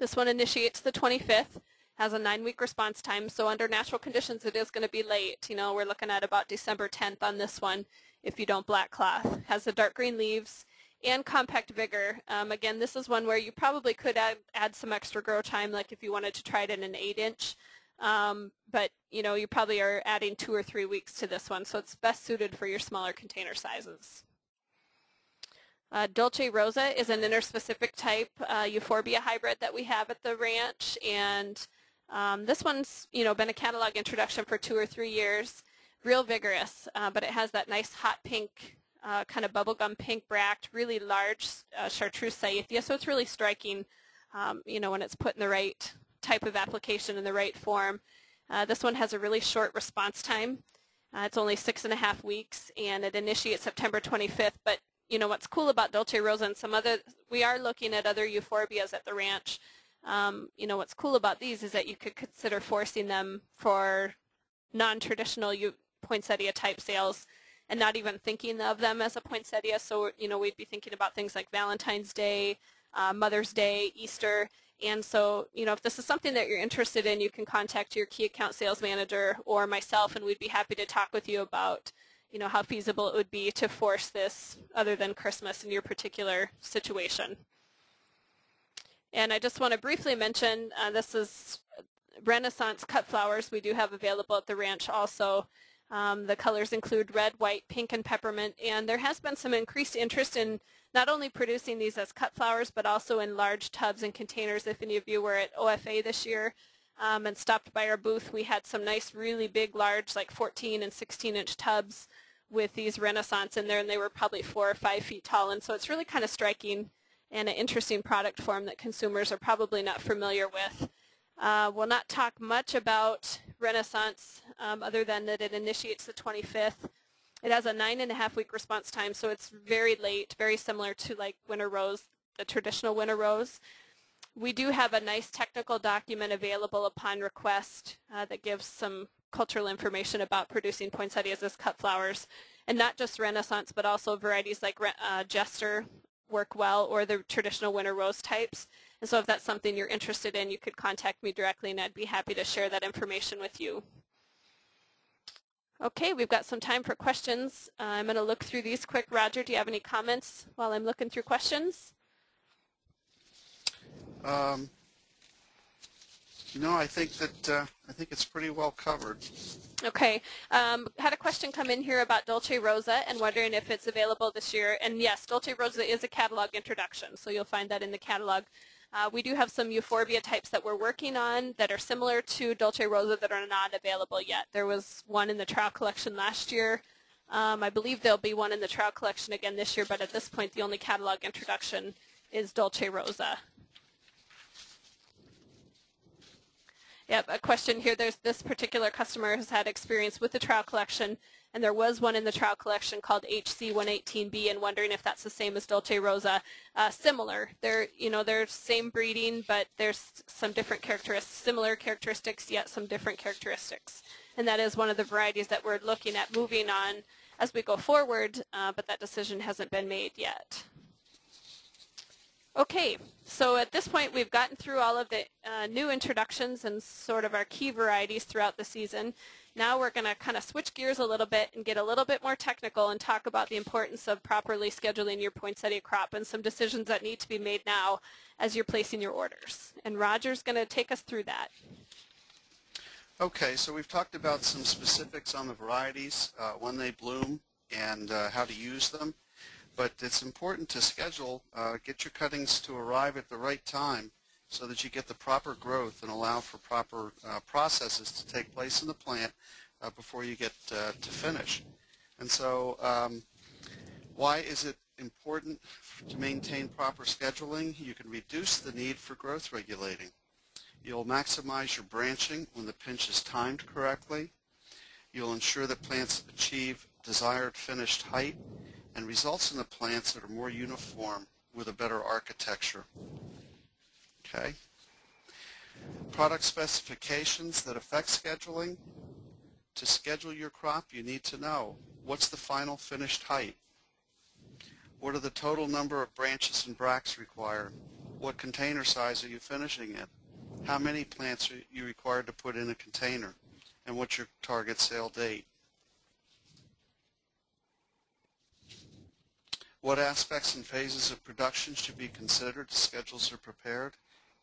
This one initiates the 25th, has a 9-week response time, so under natural conditions it is going to be late. We're looking at about December 10th on this one if you don't black cloth. Has the dark green leaves and compact vigor. Again, this is one where you probably could add some extra grow time, like if you wanted to try it in an 8-inch. But you probably are adding 2 or 3 weeks to this one, so it's best suited for your smaller container sizes. Dolce Rosa is an interspecific type euphorbia hybrid that we have at the ranch, and this one's been a catalog introduction for 2 or 3 years. Real vigorous, but it has that nice hot pink, kind of bubblegum pink bract, really large chartreuse cyathea, so it's really striking, when it's put in the right type of application in the right form. This one has a really short response time. It's only 6.5 weeks, and it initiates September 25th, but what's cool about Dolce Rosa and we are looking at other euphorbias at the ranch. What's cool about these is that you could consider forcing them for non-traditional poinsettia type sales and not even thinking of them as a poinsettia. So, we'd be thinking about things like Valentine's Day, Mother's Day, Easter. And so, if this is something that you're interested in, you can contact your key account sales manager or myself, and we'd be happy to talk with you about how feasible it would be to force this other than Christmas in your particular situation. And I just want to briefly mention this is Renaissance cut flowers we do have available at the ranch also. The colors include red, white, pink, and peppermint, and there has been some increased interest in not only producing these as cut flowers but also in large tubs and containers. If any of you were at OFA this year and stopped by our booth, we had some nice really big large like 14 and 16-inch tubs with these Renaissance in there, and they were probably 4 or 5 feet tall, and so it's really kind of striking and an interesting product form that consumers are probably not familiar with. We'll not talk much about Renaissance other than that it initiates the 25th. It has a 9.5-week response time, so it's very late, very similar to like winter rose, the traditional winter rose. We do have a nice technical document available upon request that gives some cultural information about producing poinsettias as cut flowers, and not just Renaissance, but also varieties like Jester work well, or the traditional winter rose types. And so if that's something you're interested in, you could contact me directly, and I'd be happy to share that information with you. Okay, we've got some time for questions. I'm going to look through these quick. Roger, do you have any comments while I'm looking through questions? I think it's pretty well covered. Okay, had a question come in here about Dolce Rosa and wondering if it's available this year. And yes, Dolce Rosa is a catalog introduction, so you'll find that in the catalog. We do have some euphorbia types that we're working on that are similar to Dolce Rosa that are not available yet. There was one in the trial collection last year. I believe there'll be one in the trial collection again this year, but at this point the only catalog introduction is Dolce Rosa. Yep, a question here. There's this particular customer has had experience with the trial collection, and there was one in the trial collection called HC118B, and wondering if that's the same as Dolce Rosa. Similar. They're same breeding, but there's some different characteristics, similar characteristics, yet some different characteristics. And that is one of the varieties that we're looking at moving on as we go forward, but that decision hasn't been made yet. Okay, so at this point we've gotten through all of the new introductions and sort of our key varieties throughout the season. Now we're going to kind of switch gears a little bit and get a little bit more technical and talk about the importance of properly scheduling your poinsettia crop and some decisions that need to be made now as you're placing your orders. And Roger's going to take us through that. Okay, so we've talked about some specifics on the varieties, when they bloom, and how to use them. But it's important to schedule, get your cuttings to arrive at the right time so that you get the proper growth and allow for proper processes to take place in the plant before you get to finish. And so why is it important to maintain proper scheduling? You can reduce the need for growth regulating. You'll maximize your branching when the pinch is timed correctly. You'll ensure that plants achieve desired finished height, and results in the plants that are more uniform with a better architecture. Okay. Product specifications that affect scheduling. To schedule your crop, you need to know what's the final finished height. What are the total number of branches and bracts required? What container size are you finishing in? How many plants are you required to put in a container? And what's your target sale date? What aspects and phases of production should be considered as schedules are prepared?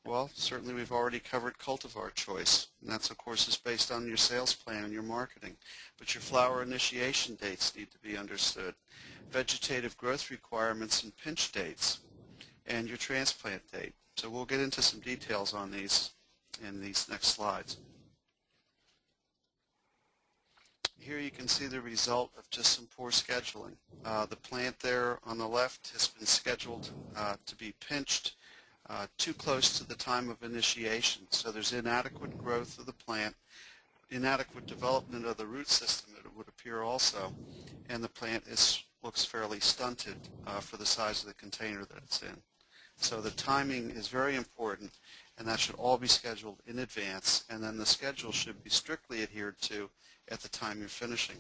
Well, certainly we've already covered cultivar choice, and that's of course is based on your sales plan and your marketing. But your flower initiation dates need to be understood. vegetative growth requirements and pinch dates, and your transplant date. So we'll get into some details on these in these next slides. Here you can see the result of just some poor scheduling. The plant there on the left has been scheduled to be pinched too close to the time of initiation. So there's inadequate growth of the plant, inadequate development of the root system, it would appear also, and the plant looks fairly stunted for the size of the container that it's in. So the timing is very important, and that should all be scheduled in advance, and then the schedule should be strictly adhered to at the time you're finishing.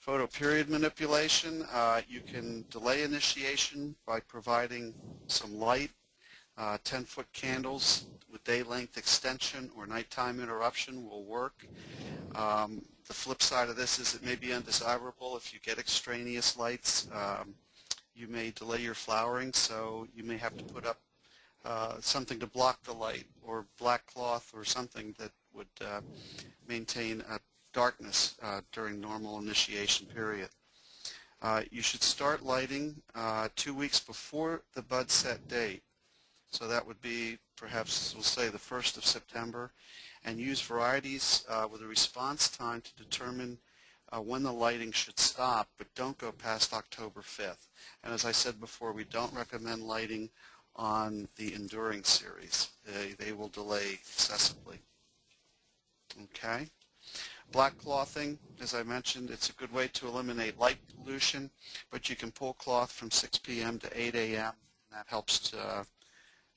Photoperiod manipulation, you can delay initiation by providing some light. 10-foot candles with day-length extension or nighttime interruption will work. The flip side of this is it may be undesirable if you get extraneous lights. You may delay your flowering, so you may have to put up something to block the light, or black cloth or something that would maintain darkness during normal initiation period. You should start lighting 2 weeks before the bud set date. So that would be perhaps, we'll say, the 1st of September, and use varieties with a response time to determine when the lighting should stop, but don't go past October 5th. And as I said before, we don't recommend lighting on the enduring series. They will delay excessively. Okay. Black clothing, as I mentioned, it's a good way to eliminate light pollution, but you can pull cloth from 6 p.m. to 8 a.m. and that helps to,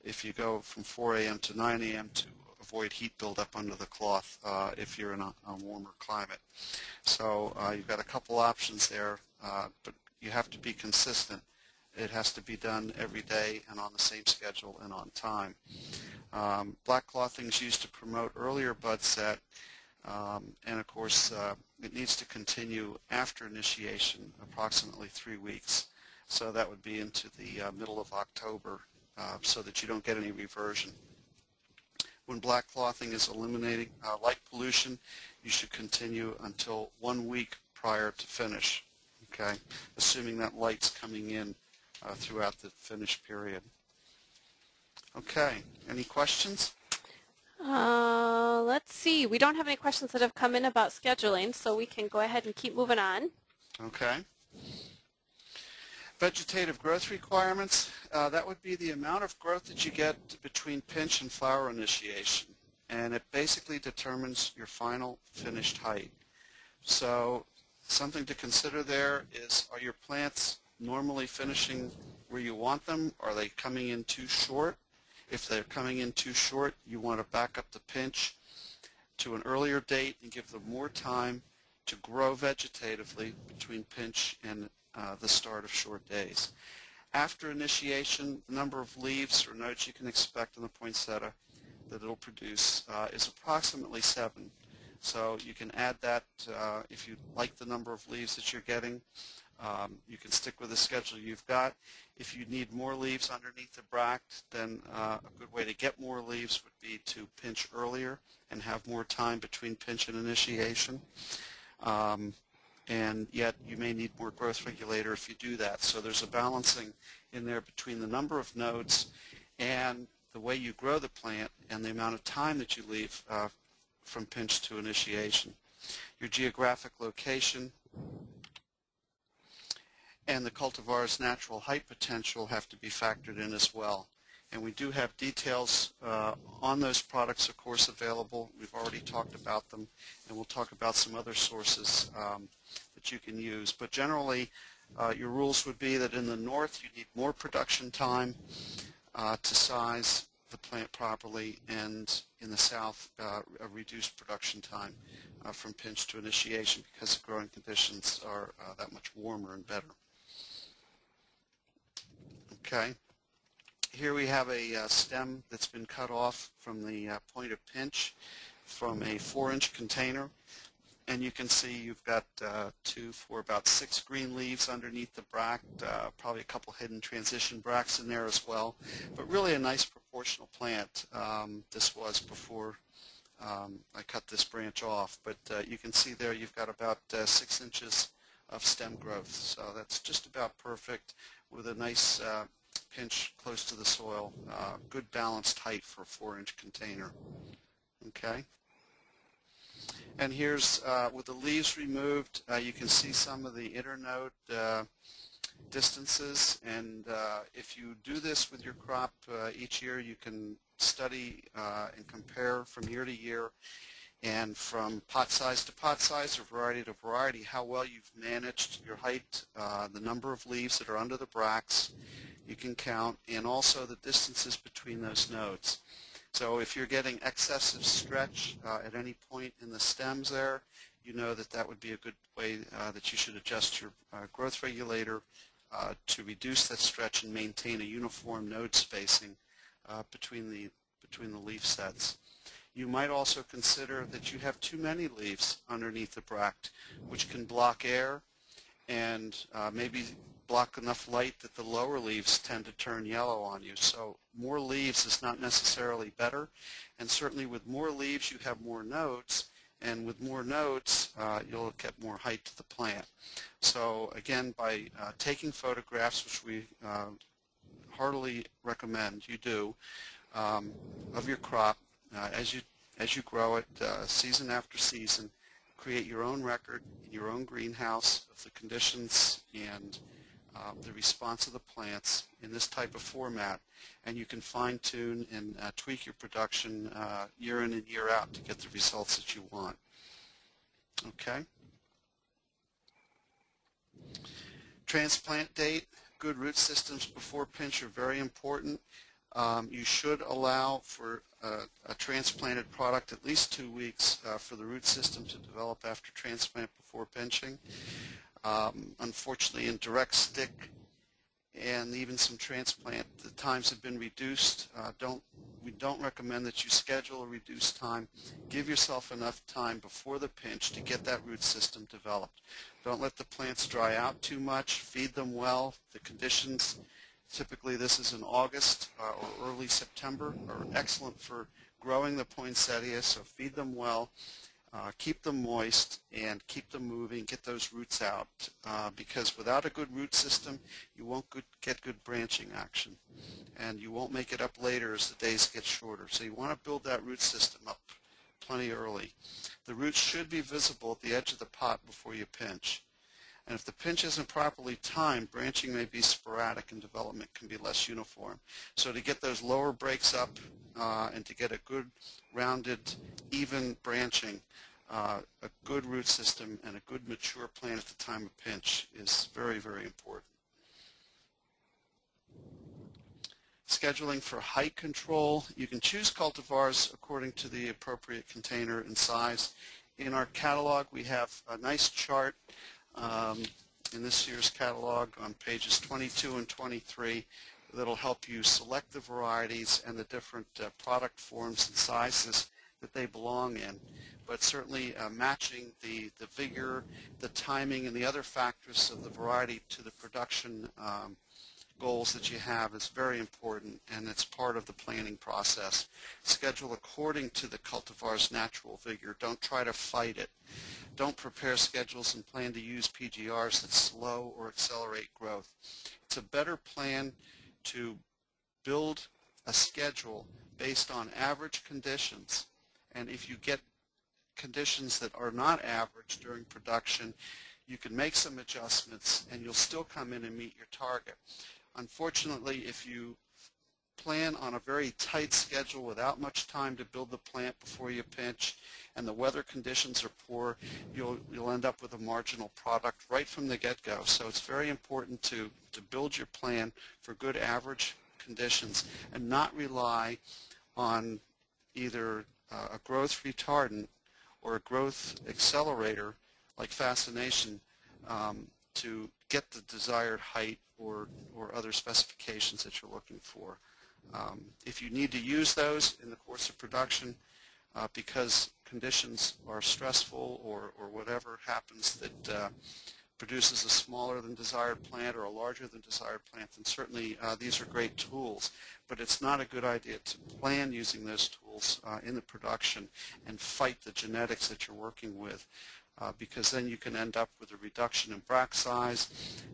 if you go from 4 a.m. to 9 a.m. to avoid heat buildup under the cloth if you're in a warmer climate. So you've got a couple options there, but you have to be consistent. It has to be done every day and on the same schedule and on time. Black clothing is used to promote earlier bud set, and of course it needs to continue after initiation, approximately 3 weeks. So that would be into the middle of October, so that you don't get any reversion. When black clothing is eliminating light pollution, you should continue until 1 week prior to finish, okay, assuming that light's coming in throughout the finish period. Okay, any questions? Let's see. We don't have any questions that have come in about scheduling, so we can go ahead and keep moving on. Okay. Vegetative growth requirements, that would be the amount of growth that you get between pinch and flower initiation, and it basically determines your final finished height. So something to consider there is, are your plants normally finishing where you want them? Are they coming in too short? If they're coming in too short, you want to back up the pinch to an earlier date and give them more time to grow vegetatively between pinch and the start of short days. After initiation, the number of leaves or nodes you can expect in the poinsettia that it'll produce is approximately 7. So you can add that if you like the number of leaves that you're getting. You can stick with the schedule you've got. If you need more leaves underneath the bract, then a good way to get more leaves would be to pinch earlier and have more time between pinch and initiation. And yet you may need more growth regulator if you do that. So there's a balancing in there between the number of nodes and the way you grow the plant and the amount of time that you leave from pinch to initiation. Your geographic location and the cultivar's natural height potential have to be factored in as well. And we do have details on those products, of course, available. We've already talked about them, and we'll talk about some other sources that you can use. But generally, your rules would be that in the north, you need more production time to size the plant properly, and in the south, a reduced production time from pinch to initiation because the growing conditions are that much warmer and better. Okay. Here we have a stem that's been cut off from the point of pinch from a 4-inch container, and you can see you've got 2, 4, about 6 green leaves underneath the bract, probably a couple hidden transition bracts in there as well, but really a nice proportional plant. This was before I cut this branch off, but you can see there you've got about 6 inches of stem growth. So that's just about perfect with a nice pinch close to the soil. Good balanced height for a 4-inch container. Okay. And here's, with the leaves removed, you can see some of the internode distances, and if you do this with your crop each year, you can study and compare from year to year and from pot size to pot size or variety to variety how well you've managed your height, the number of leaves that are under the bracts you can count, and also the distances between those nodes. So if you're getting excessive stretch at any point in the stems there, you know that that would be a good way that you should adjust your growth regulator to reduce that stretch and maintain a uniform node spacing between the leaf sets. You might also consider that you have too many leaves underneath the bract, which can block air and maybe block enough light that the lower leaves tend to turn yellow on you. So more leaves is not necessarily better, and certainly with more leaves you have more nodes, and with more nodes you'll get more height to the plant. So again, by taking photographs, which we heartily recommend you do, of your crop as you grow it season after season, create your own record in your own greenhouse of the conditions and the response of the plants in this type of format, and you can fine-tune and tweak your production year in and year out to get the results that you want. Okay. Transplant date. Good root systems before pinch are very important. You should allow for a transplanted product at least 2 weeks for the root system to develop after transplant before pinching. Unfortunately, in direct stick and even some transplant, the times have been reduced. We don't recommend that you schedule a reduced time. Give yourself enough time before the pinch to get that root system developed. Don't let the plants dry out too much. Feed them well. The conditions, typically this is in August or early September, are excellent for growing the poinsettias, so feed them well. Keep them moist and keep them moving, get those roots out, because without a good root system you won't get good branching action, and you won't make it up later as the days get shorter. So you want to build that root system up plenty early. The roots should be visible at the edge of the pot before you pinch. And if the pinch isn't properly timed, branching may be sporadic and development can be less uniform. So to get those lower breaks up and to get a good rounded, even branching, a good root system and a good mature plant at the time of pinch is very, very important. Scheduling for height control. You can choose cultivars according to the appropriate container and size. In our catalog we have a nice chart in this year's catalog on pages 22 and 23 that'll help you select the varieties and the different product forms and sizes that they belong in. But certainly matching the vigor, the timing, and the other factors of the variety to the production goals that you have is very important, and it's part of the planning process. Schedule according to the cultivar's natural vigor. Don't try to fight it. Don't prepare schedules and plan to use PGRs that slow or accelerate growth. It's a better plan to build a schedule based on average conditions, and if you get conditions that are not average during production, you can make some adjustments and you'll still come in and meet your target. Unfortunately, if you plan on a very tight schedule without much time to build the plant before you pinch and the weather conditions are poor, you'll end up with a marginal product right from the get-go. So it's very important to build your plan for good average conditions and not rely on either a growth retardant or a growth accelerator like fascination to get the desired height or other specifications that you're looking for. If you need to use those in the course of production because conditions are stressful or whatever happens that produces a smaller than desired plant or a larger than desired plant, then certainly these are great tools. But it's not a good idea to plan using those tools in the production and fight the genetics that you're working with, because then you can end up with a reduction in bract size.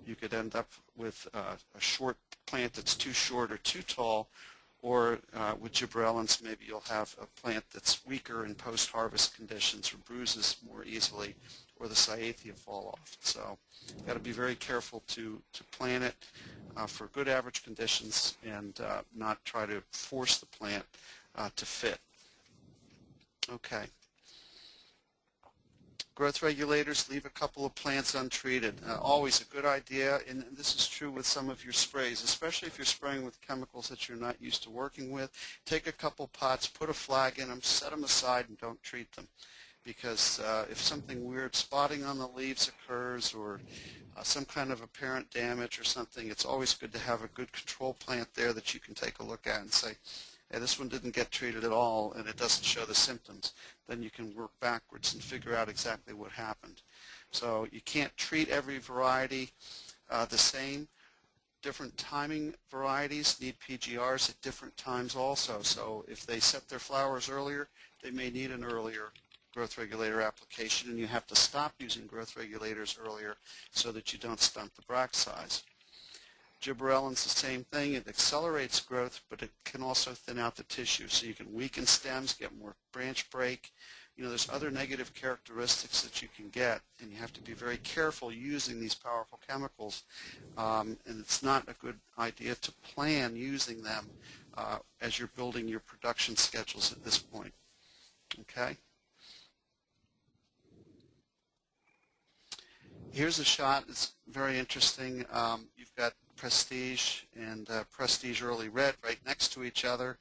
You could end up with a short plant that's too short or too tall, or with gibberellins, maybe you'll have a plant that's weaker in post-harvest conditions or bruises more easily, or the cyathea fall off. So you've got to be very careful to plan it for good average conditions and not try to force the plant to fit. Okay. Growth regulators, leave a couple of plants untreated. Always a good idea, and this is true with some of your sprays, especially if you're spraying with chemicals that you're not used to working with. Take a couple pots, put a flag in them, set them aside, and don't treat them. Because if something weird, spotting on the leaves occurs, or some kind of apparent damage or something, it's always good to have a good control plant there that you can take a look at and say, hey, this one didn't get treated at all and it doesn't show the symptoms. Then you can work backwards and figure out exactly what happened. So you can't treat every variety the same. Different timing varieties need PGRs at different times also. So if they set their flowers earlier, they may need an earlier growth regulator application, and you have to stop using growth regulators earlier so that you don't stunt the bract size. Gibberellin's the same thing. It accelerates growth, but it can also thin out the tissue, so you can weaken stems, get more branch break. You know, there's other negative characteristics that you can get, and you have to be very careful using these powerful chemicals, and it's not a good idea to plan using them as you're building your production schedules at this point. Okay? Here's a shot. It's very interesting. You've got Prestige and Prestige Early Red right next to each other.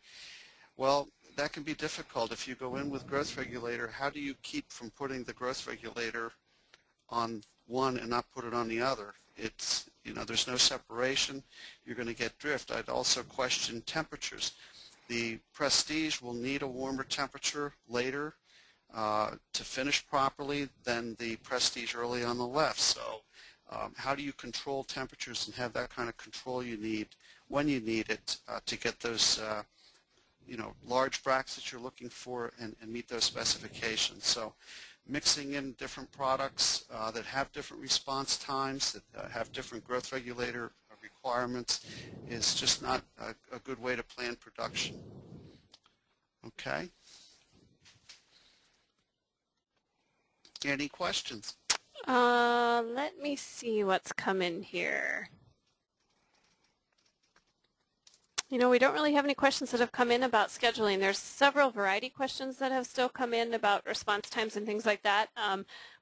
Well, that can be difficult. If you go in with growth regulator, how do you keep from putting the growth regulator on one and not put it on the other? It's, you know, there's no separation. You're going to get drift. I'd also question temperatures. The Prestige will need a warmer temperature later to finish properly than the Prestige Early on the left. So how do you control temperatures and have that kind of control you need when you need it to get those you know, large bracts that you're looking for and meet those specifications? So mixing in different products that have different response times, that have different growth regulator requirements is just not a good way to plan production. Okay? Any questions? Let me see what's come in here. You know, we don't really have any questions that have come in about scheduling. There's several variety questions that have still come in about response times and things like that.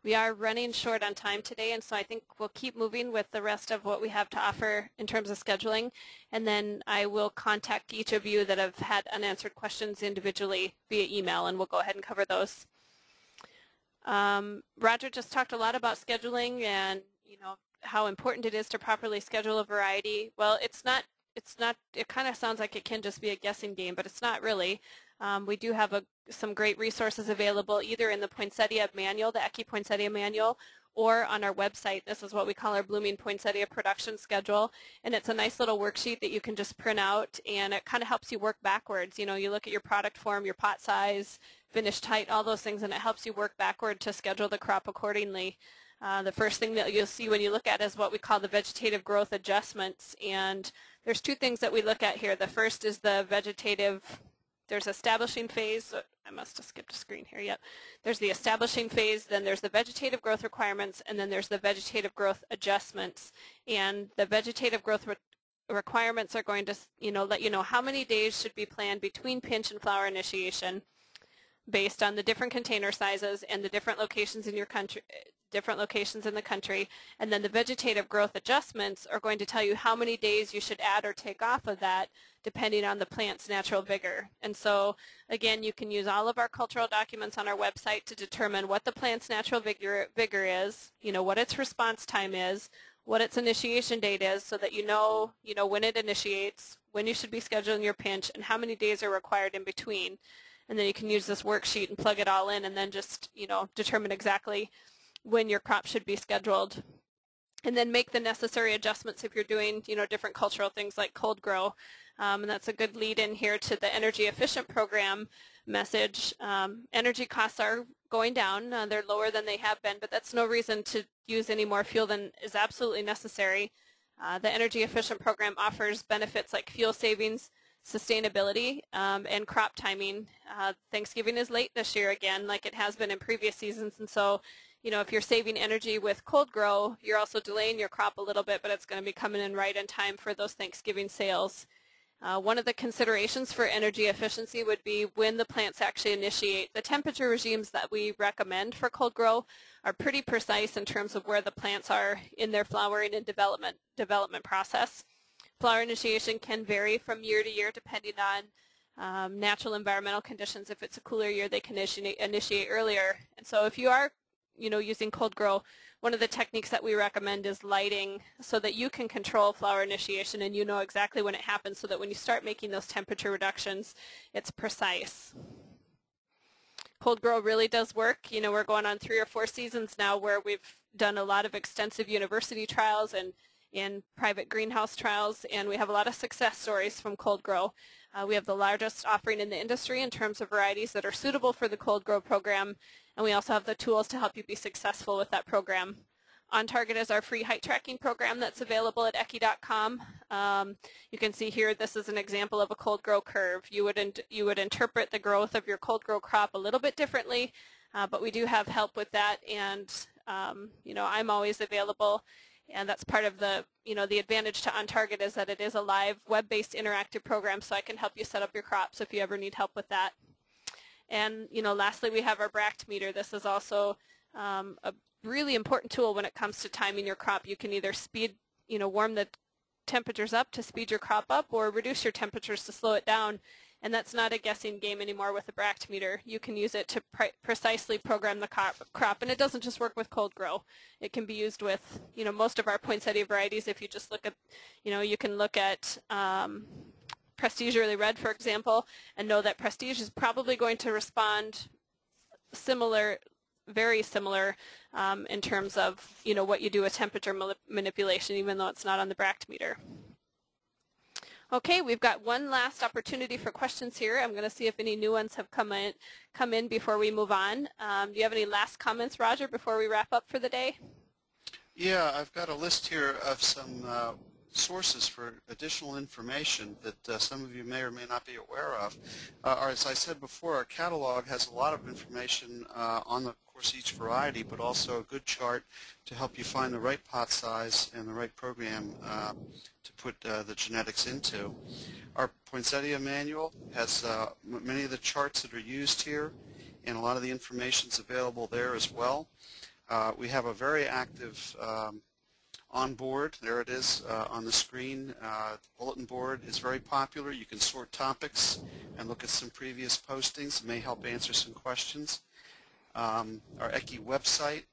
We are running short on time today, and so I think we'll keep moving with the rest of what we have to offer in terms of scheduling, and then I will contact each of you that have had unanswered questions individually via email, and we'll go ahead and cover those. Roger just talked a lot about scheduling and, you know, how important it is to properly schedule a variety. Well, it's not, it kind of sounds like it can just be a guessing game, but it's not really. We do have some great resources available either in the Poinsettia manual, the Ecke Poinsettia manual, or on our website. This is what we call our Blooming Poinsettia production schedule, and it's a nice little worksheet that you can just print out, and it kind of helps you work backwards. You know, you look at your product form, your pot size, finish height, all those things, and it helps you work backward to schedule the crop accordingly. The first thing that you'll see when you look at is what we call the vegetative growth adjustments, and there's two things that we look at here. The first is the vegetative, there's establishing phase. I must have skipped a screen here. Yep. There's the establishing phase, then there's the vegetative growth requirements, and then there's the vegetative growth adjustments. And the vegetative growth requirements are going to, you know, let you know how many days should be planned between pinch and flower initiation based on the different container sizes and the different locations in your country, different locations in the country. And then the vegetative growth adjustments are going to tell you how many days you should add or take off of that depending on the plant's natural vigor. And so again, you can use all of our cultural documents on our website to determine what the plant's natural vigor is, you know, what its response time is, what its initiation date is, so that you know when it initiates, when you should be scheduling your pinch, and how many days are required in between. And then you can use this worksheet and plug it all in, and then just, you know, determine exactly when your crop should be scheduled and then make the necessary adjustments if you're doing, different cultural things like cold grow. And that's a good lead in here to the energy efficient program message. Energy costs are going down. They're lower than they have been, but that's no reason to use any more fuel than is absolutely necessary. The energy efficient program offers benefits like fuel savings, sustainability, and crop timing. Thanksgiving is late this year again, like it has been in previous seasons, and so if you're saving energy with cold grow, you're also delaying your crop a little bit, but it's going to be coming in right in time for those Thanksgiving sales. One of the considerations for energy efficiency would be when the plants actually initiate. The temperature regimes that we recommend for cold grow are pretty precise in terms of where the plants are in their flowering and development process. Flower initiation can vary from year to year depending on natural environmental conditions. If it's a cooler year, they can initiate earlier. And so if you are using cold grow, one of the techniques that we recommend is lighting so that you can control flower initiation and you know exactly when it happens so that when you start making those temperature reductions, it's precise. Cold grow really does work. We're going on 3 or 4 seasons now where we've done a lot of extensive university trials and in private greenhouse trials, and we have a lot of success stories from cold grow. We have the largest offering in the industry in terms of varieties that are suitable for the cold grow program, and we also have the tools to help you be successful with that program. On Target is our free height tracking program that's available at Ecke.com. You can see here this is an example of a cold grow curve. You would interpret the growth of your cold grow crop a little bit differently, but we do have help with that, and I'm always available. And that's part of the advantage to On Target is that it is a live web-based interactive program, so I can help you set up your crops if you ever need help with that. And lastly, we have our Bract meter. This is also a really important tool when it comes to timing your crop. You can either warm the temperatures up to speed your crop up, or reduce your temperatures to slow it down. And that's not a guessing game anymore with the Bract meter. You can use it to precisely program the crop, and it doesn't just work with cold grow. It can be used with, most of our poinsettia varieties. If you just look at, you can look at Prestige Early Red, for example, and know that Prestige is probably going to respond very similar in terms of, what you do with temperature manipulation, even though it's not on the Bract meter. Okay, we've got one last opportunity for questions here. I'm going to see if any new ones have come in before we move on. Do you have any last comments, Roger, before we wrap up for the day? Yeah, I've got a list here of some sources for additional information that some of you may or may not be aware of. As I said before, our catalog has a lot of information on, of course, each variety, but also a good chart to help you find the right pot size and the right program to put the genetics into. Our Poinsettia manual has many of the charts that are used here, and a lot of the information is available there as well. We have a very active on board. There it is on the screen. The bulletin board is very popular. You can sort topics and look at some previous postings. It may help answer some questions. Our Ecke website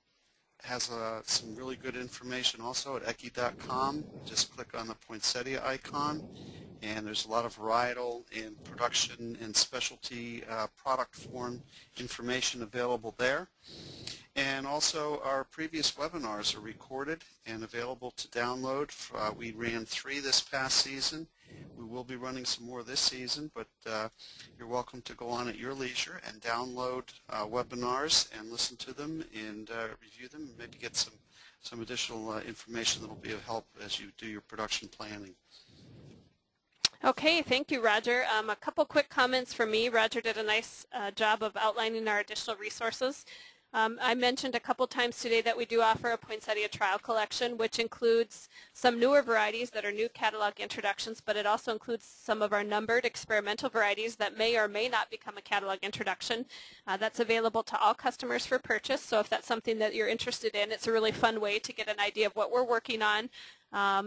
has some really good information also at Ecke.com. Just click on the poinsettia icon, and there's a lot of varietal and production and specialty product form information available there. And also our previous webinars are recorded and available to download. We ran 3 this past season. We will be running some more this season, but you're welcome to go on at your leisure and download webinars and listen to them and review them and maybe get some additional information that will be of help as you do your production planning. Okay, thank you, Roger. A couple quick comments from me. Roger did a nice job of outlining our additional resources. I mentioned a couple times today that we do offer a poinsettia trial collection, which includes some newer varieties that are new catalog introductions, but it also includes some of our numbered experimental varieties that may or may not become a catalog introduction. That's available to all customers for purchase, so if that's something that you're interested in, it's a really fun way to get an idea of what we're working on.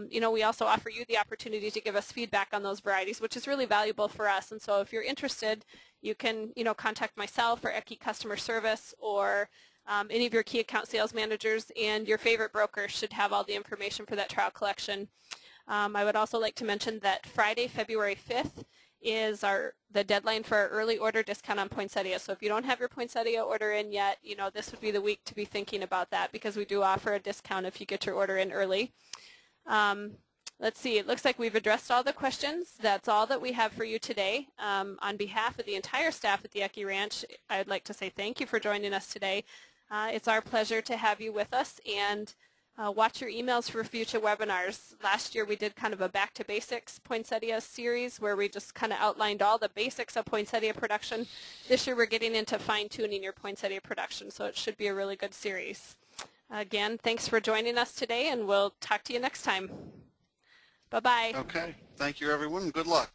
We also offer you the opportunity to give us feedback on those varieties, which is really valuable for us. And so if you're interested, you can, contact myself or Ecke Customer Service or any of your key account sales managers, and your favorite broker should have all the information for that trial collection. I would also like to mention that Friday, February 5th is the deadline for our early order discount on poinsettia. So if you don't have your poinsettia order in yet, this would be the week to be thinking about that, because we do offer a discount if you get your order in early. Let's see, it looks like we've addressed all the questions. That's all that we have for you today. On behalf of the entire staff at the Ecke Ranch, I'd like to say thank you for joining us today. It's our pleasure to have you with us, and watch your emails for future webinars. Last year we did kind of a Back to Basics Poinsettia series where we just kind of outlined all the basics of poinsettia production. This year we're getting into fine-tuning your poinsettia production, so it should be a really good series. Again, thanks for joining us today, and we'll talk to you next time. Bye-bye. Okay. Thank you, everyone. Good luck.